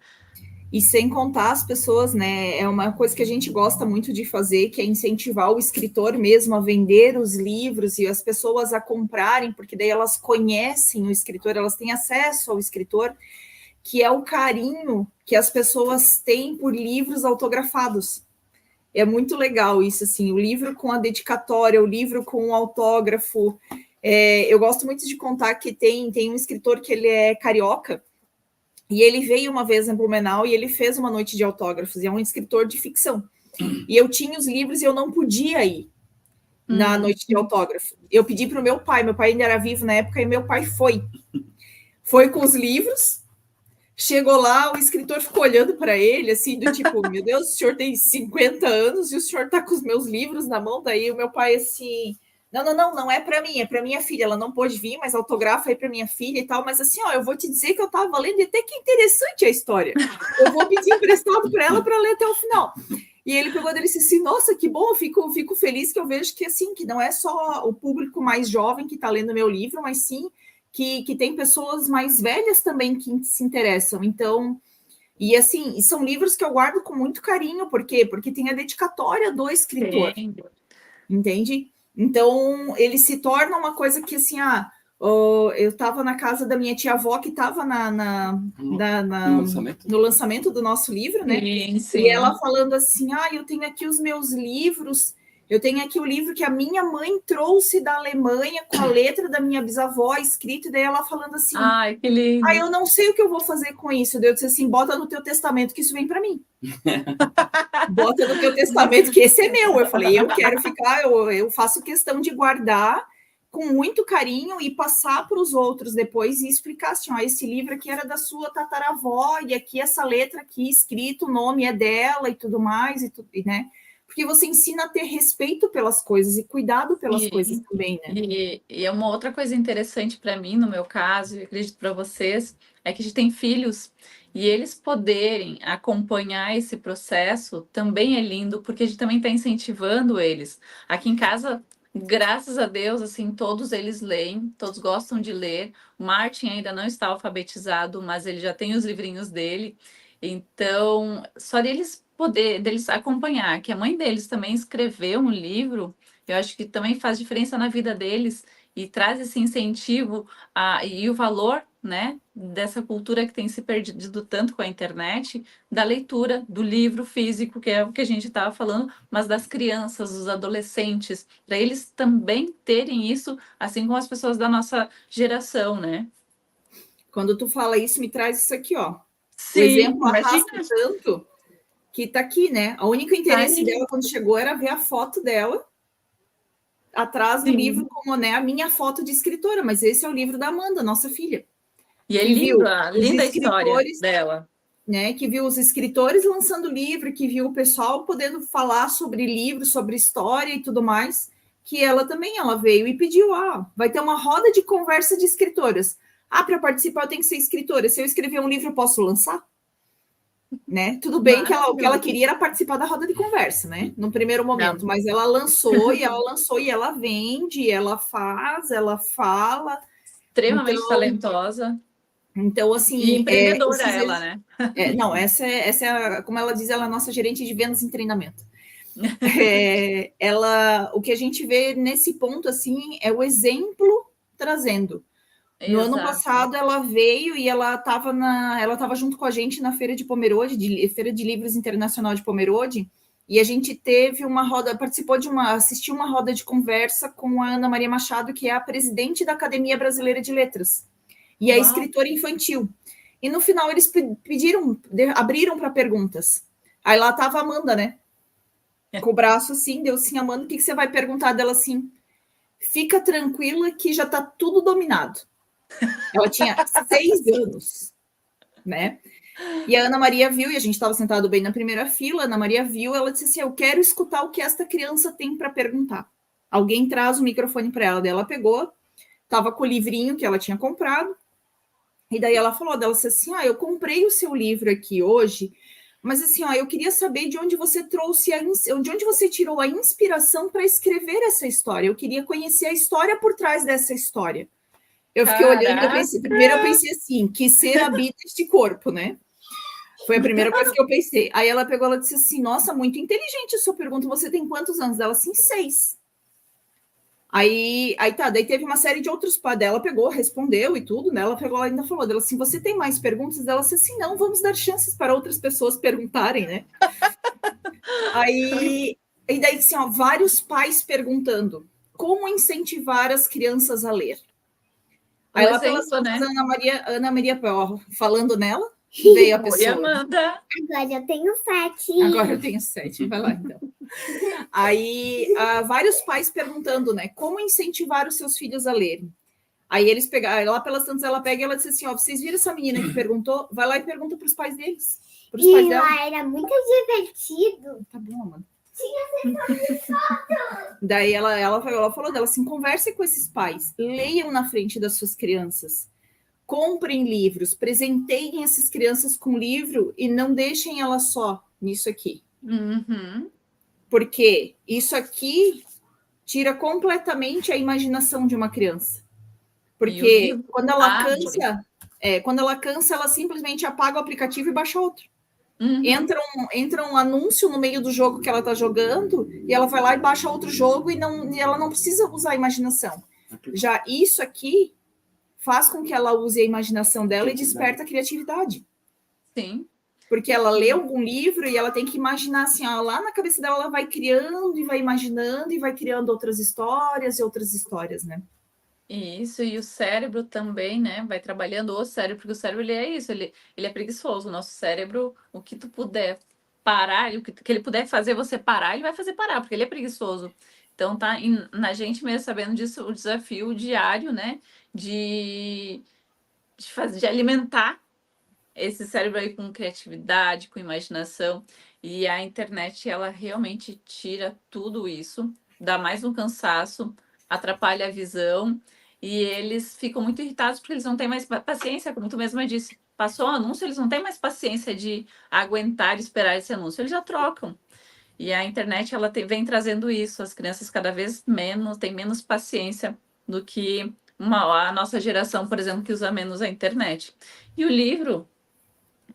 Speaker 1: E sem contar as pessoas, né? É uma coisa que a gente gosta muito de fazer, que é incentivar o escritor mesmo a vender os livros e as pessoas a comprarem, porque daí elas conhecem o escritor, elas têm acesso ao escritor, que é o carinho que as pessoas têm por livros autografados. É muito legal isso, assim, o livro com a dedicatória, o livro com o autógrafo. Eu gosto muito de contar que tem um escritor que ele é carioca, e ele veio uma vez em Blumenau e ele fez uma noite de autógrafos, e é um escritor de ficção. E eu tinha os livros e eu não podia ir na noite de autógrafo. Eu pedi para o meu pai ainda era vivo na época, e meu pai foi com os livros. Chegou lá, o escritor ficou olhando para ele, assim, do tipo, meu Deus, o senhor tem 50 anos e o senhor está com os meus livros na mão. Daí o meu pai, assim, não é para mim, é para minha filha. Ela não pôde vir, mas autografa aí para minha filha e tal. Mas assim, ó, eu vou te dizer que eu estava lendo e até que interessante a história. Eu vou pedir emprestado para ela para ler até o final. E ele pegou dele e disse assim, nossa, que bom, fico feliz que eu vejo que, assim, que não é só o público mais jovem que está lendo meu livro, mas sim que tem pessoas mais velhas também que se interessam. Então, e assim, são livros que eu guardo com muito carinho. Por quê? Porque tem a dedicatória do escritor. Sim. Entende? Então, ele se torna uma coisa que, assim, eu estava na casa da minha tia-avó, que estava no lançamento do nosso livro, né? Sim. E ela falando assim, eu tenho aqui os meus livros, eu tenho aqui o livro que a minha mãe trouxe da Alemanha com a letra da minha bisavó escrito, e daí ela falando assim,
Speaker 3: ai, que lindo.
Speaker 1: Eu não sei o que eu vou fazer com isso. Eu disse assim, bota no teu testamento que isso vem para mim. Bota no teu testamento que esse é meu. Eu falei, eu quero ficar, eu faço questão de guardar com muito carinho e passar para os outros depois e explicar assim, esse livro aqui era da sua tataravó e aqui essa letra aqui escrito, o nome é dela e tudo mais, né? Porque você ensina a ter respeito pelas coisas e cuidado pelas coisas também, né?
Speaker 3: E é uma outra coisa interessante para mim, no meu caso, e acredito para vocês, é que a gente tem filhos e eles poderem acompanhar esse processo também é lindo, porque a gente também está incentivando eles. Aqui em casa, graças a Deus, assim, todos eles leem, todos gostam de ler. O Martin ainda não está alfabetizado, mas ele já tem os livrinhos dele. Então, só deles acompanhar que a mãe deles também escreveu um livro, eu acho que também faz diferença na vida deles e traz esse incentivo e o valor, né, dessa cultura que tem se perdido tanto com a internet, da leitura, do livro físico, que é o que a gente estava falando, mas das crianças, dos adolescentes, para eles também terem isso, assim como as pessoas da nossa geração, né?
Speaker 1: Quando tu fala isso, me traz isso aqui, ó.
Speaker 3: Sim,
Speaker 1: o exemplo arrasta tanto que tá aqui, né? O único interesse dela quando chegou era ver a foto dela atrás do livro, como, né, a minha foto de escritora, mas esse é o livro da Amanda, nossa filha.
Speaker 3: E é linda a história dela.
Speaker 1: Né, que viu os escritores lançando livro, que viu o pessoal podendo falar sobre livros, sobre história e tudo mais, que ela veio e pediu, vai ter uma roda de conversa de escritoras. Para participar eu tenho que ser escritora, se eu escrever um livro eu posso lançar? Né? Tudo bem que o que ela queria era participar da roda de conversa, né? No primeiro momento, mas ela lançou e ela vende, ela faz, ela fala.
Speaker 3: Extremamente talentosa.
Speaker 1: Então, assim...
Speaker 3: E empreendedora ela, né?
Speaker 1: Não, essa é, como ela diz, ela é a nossa gerente de vendas em treinamento. O que a gente vê nesse ponto, assim, é o exemplo trazendo. No ano passado, ela veio e ela estava junto com a gente na Feira de Pomerode, Feira de Livros Internacional de Pomerode, e a gente teve uma roda, assistiu uma roda de conversa com a Ana Maria Machado, que é a presidente da Academia Brasileira de Letras, e a escritora infantil. E no final eles abriram para perguntas. Aí lá estava a Amanda, né? Com o braço assim, deu assim, Amanda, o que você vai perguntar dela assim? Fica tranquila que já está tudo dominado. Ela tinha 6 anos, né? E a Ana Maria viu, e a gente estava sentado bem na primeira fila, a Ana Maria viu, ela disse assim, eu quero escutar o que esta criança tem para perguntar. Alguém traz o microfone para ela. Daí ela pegou, estava com o livrinho que ela tinha comprado, e daí ela falou dela assim, eu comprei o seu livro aqui hoje, mas assim, eu queria saber de onde você trouxe, de onde você tirou a inspiração para escrever essa história. Eu queria conhecer a história por trás dessa história. Eu fiquei olhando,
Speaker 3: Caraca!
Speaker 1: primeiro eu pensei assim, que ser habita este corpo, né? Foi a primeira coisa que eu pensei. Aí ela pegou, ela disse assim, nossa, muito inteligente a sua pergunta, você tem quantos anos? Ela, assim, 6. Aí tá, daí teve uma série de outros pais dela, pegou, respondeu e tudo, né? Ela pegou, ela ainda falou dela assim, você tem mais perguntas? Ela disse assim, não, vamos dar chances para outras pessoas perguntarem, né? Aí, e daí assim, ó, vários pais perguntando como incentivar as crianças a ler.
Speaker 3: O
Speaker 1: Aí lá pelas
Speaker 3: exemplo,
Speaker 1: tantas,
Speaker 3: né?
Speaker 1: Ana Maria, ó, falando nela, veio a
Speaker 3: Oi,
Speaker 1: pessoa.
Speaker 3: Amanda.
Speaker 4: Agora eu tenho 7.
Speaker 1: Agora eu tenho 7, vai lá então. Aí, vários pais perguntando, né, como incentivar os seus filhos a lerem. Aí eles pegaram, lá pelas tantas, ela pega e ela disse assim, ó, vocês viram essa menina que perguntou? Vai lá e pergunta para os pais deles. Pros pais
Speaker 4: E
Speaker 1: dela.
Speaker 4: lá era muito divertido.
Speaker 1: Tá bom, mano. Daí ela falou dela assim, converse com esses pais, leiam na frente das suas crianças, comprem livros, presenteiem essas crianças com livro e não deixem elas só nisso aqui.
Speaker 3: Uhum.
Speaker 1: Porque isso aqui tira completamente a imaginação de uma criança. Porque quando ela cansa, ela simplesmente apaga o aplicativo e baixa outro.
Speaker 3: Uhum.
Speaker 1: Entra um anúncio no meio do jogo que ela está jogando e ela vai lá e baixa outro jogo e ela não precisa usar a imaginação. Já isso aqui faz com que ela use a imaginação dela e desperta a criatividade.
Speaker 3: Sim.
Speaker 1: Porque ela lê algum livro e ela tem que imaginar assim, ó, lá na cabeça dela ela vai criando e vai imaginando e vai criando outras histórias, né?
Speaker 3: Isso, e o cérebro também, né? Vai trabalhando o cérebro, porque o cérebro ele é isso, ele é preguiçoso. O nosso cérebro, o que tu puder parar, o que ele puder fazer você parar, ele vai fazer parar, porque ele é preguiçoso. Então tá na gente mesmo sabendo disso, o desafio diário, né? De alimentar esse cérebro aí com criatividade, com imaginação. E a internet, ela realmente tira tudo isso, dá mais um cansaço, atrapalha a visão, e eles ficam muito irritados porque eles não têm mais paciência, como tu mesma disse. Passou o anúncio, eles não têm mais paciência de aguentar e esperar esse anúncio, eles já trocam. E a internet, ela vem trazendo isso, as crianças cada vez menos, têm menos paciência do que a nossa geração, por exemplo, que usa menos a internet. E o livro,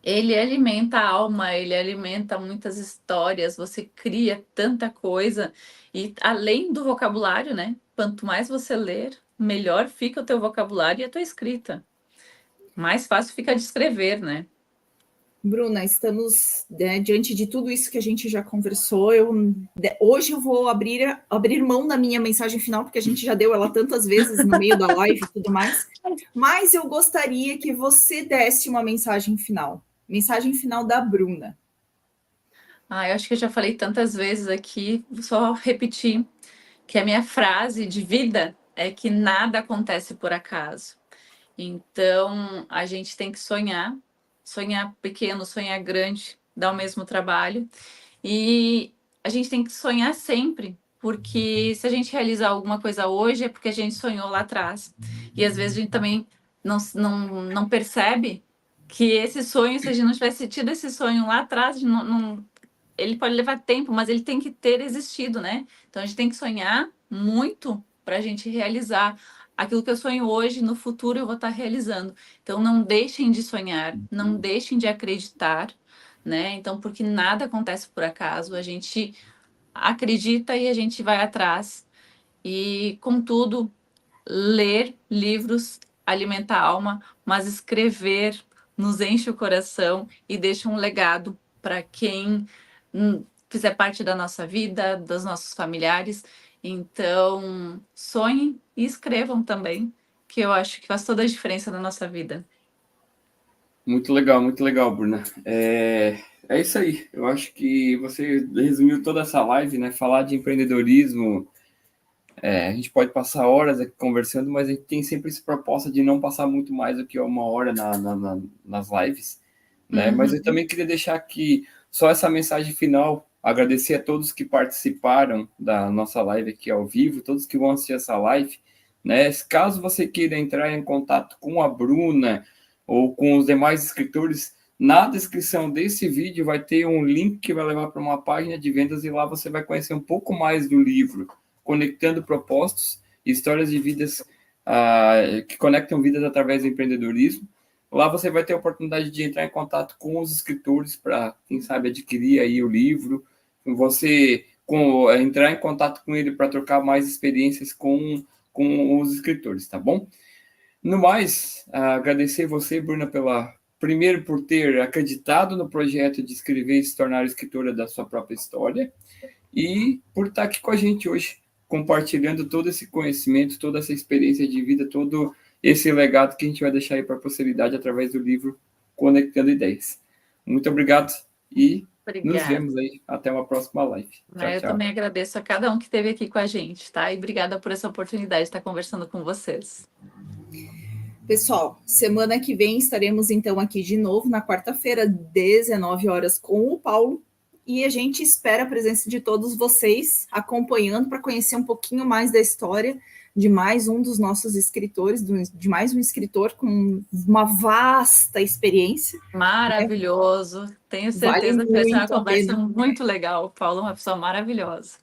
Speaker 3: ele alimenta a alma, ele alimenta muitas histórias, você cria tanta coisa. E além do vocabulário, né? Quanto mais você ler, melhor fica o teu vocabulário e a tua escrita. Mais fácil fica de escrever, né?
Speaker 1: Bruna, estamos diante de tudo isso que a gente já conversou. Hoje eu vou abrir mão da minha mensagem final, porque a gente já deu ela tantas vezes no meio da live e tudo mais. Mas eu gostaria que você desse uma mensagem final. Mensagem final da Bruna.
Speaker 3: Eu acho que eu já falei tantas vezes aqui, vou só repetir que a minha frase de vida é que nada acontece por acaso. Então, a gente tem que sonhar pequeno, sonhar grande, dá o mesmo trabalho. E a gente tem que sonhar sempre, porque se a gente realizar alguma coisa hoje é porque a gente sonhou lá atrás. E às vezes a gente também não percebe que esse sonho, se a gente não tivesse tido esse sonho lá atrás, ele pode levar tempo, mas ele tem que ter existido, né? Então a gente tem que sonhar muito para a gente realizar aquilo que eu sonho hoje, no futuro eu vou estar realizando. Então não deixem de sonhar, não deixem de acreditar, né? Então, porque nada acontece por acaso, a gente acredita e a gente vai atrás. E, contudo, ler livros alimenta a alma, mas escrever nos enche o coração e deixa um legado para quem fizer parte da nossa vida, dos nossos familiares. Então, sonhem e escrevam também, que eu acho que faz toda a diferença na nossa vida.
Speaker 2: Muito legal, Bruna. É isso aí. Eu acho que você resumiu toda essa live, né? Falar de empreendedorismo, a gente pode passar horas aqui conversando, mas a gente tem sempre essa proposta de não passar muito mais do que uma hora nas lives, né? Mas eu também queria deixar aqui só essa mensagem final, agradecer a todos que participaram da nossa live aqui ao vivo, todos que vão assistir essa live, né? Caso você queira entrar em contato com a Bruna ou com os demais escritores, na descrição desse vídeo vai ter um link que vai levar para uma página de vendas e lá você vai conhecer um pouco mais do livro, Conectando Propósitos, Histórias de Vidas que conectam vidas através do empreendedorismo. Lá você vai ter a oportunidade de entrar em contato com os escritores para, quem sabe, adquirir aí o livro, entrar em contato com ele para trocar mais experiências com os escritores, tá bom? No mais, agradecer você, Bruna, primeiro por ter acreditado no projeto de escrever e se tornar escritora da sua própria história e por estar aqui com a gente hoje, compartilhando todo esse conhecimento, toda essa experiência de vida, todo esse legado que a gente vai deixar aí para a posteridade através do livro Conectando Ideias. Muito obrigado e nos vemos aí. Até uma próxima live. Tchau,
Speaker 3: Eu também agradeço a cada um que esteve aqui com a gente, tá? E obrigada por essa oportunidade de estar conversando com vocês.
Speaker 1: Pessoal, semana que vem estaremos então aqui de novo na quarta-feira, 19 horas, com o Paulo. E a gente espera a presença de todos vocês acompanhando para conhecer um pouquinho mais da história de mais um dos nossos escritores, de mais um escritor com uma vasta experiência.
Speaker 3: Maravilhoso. Tenho certeza que vai ser uma conversa muito legal. O Paulo é uma pessoa maravilhosa.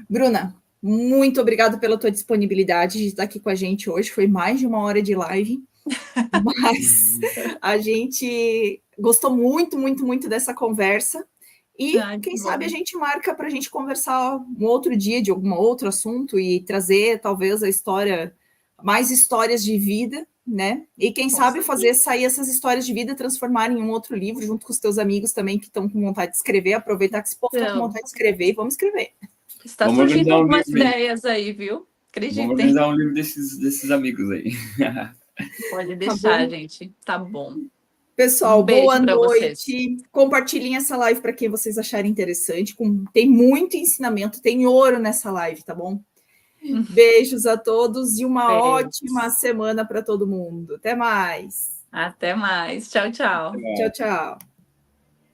Speaker 1: Bruna, muito obrigada pela tua disponibilidade de estar aqui com a gente hoje. Foi mais de uma hora de live, mas a gente gostou muito, muito, muito dessa conversa. E quem sabe a gente marca para a gente conversar um outro dia de algum outro assunto e trazer talvez a história, mais histórias de vida, né? E quem sabe fazer sair essas histórias de vida, transformar em um outro livro junto com os teus amigos também que estão com vontade de escrever, aproveitar que esse povo está com vontade de escrever e vamos escrever.
Speaker 3: Está surgindo algumas ideias aí, viu? Acreditem.
Speaker 2: Vamos organizar um livro desses amigos aí.
Speaker 3: Pode deixar, gente. Tá bom.
Speaker 1: Pessoal, boa noite. Compartilhem essa live para quem vocês acharem interessante. Tem muito ensinamento, tem ouro nessa live, tá bom? Beijos a todos e uma ótima semana para todo mundo. Até mais.
Speaker 3: Até mais. Tchau, tchau.
Speaker 1: Tchau, tchau.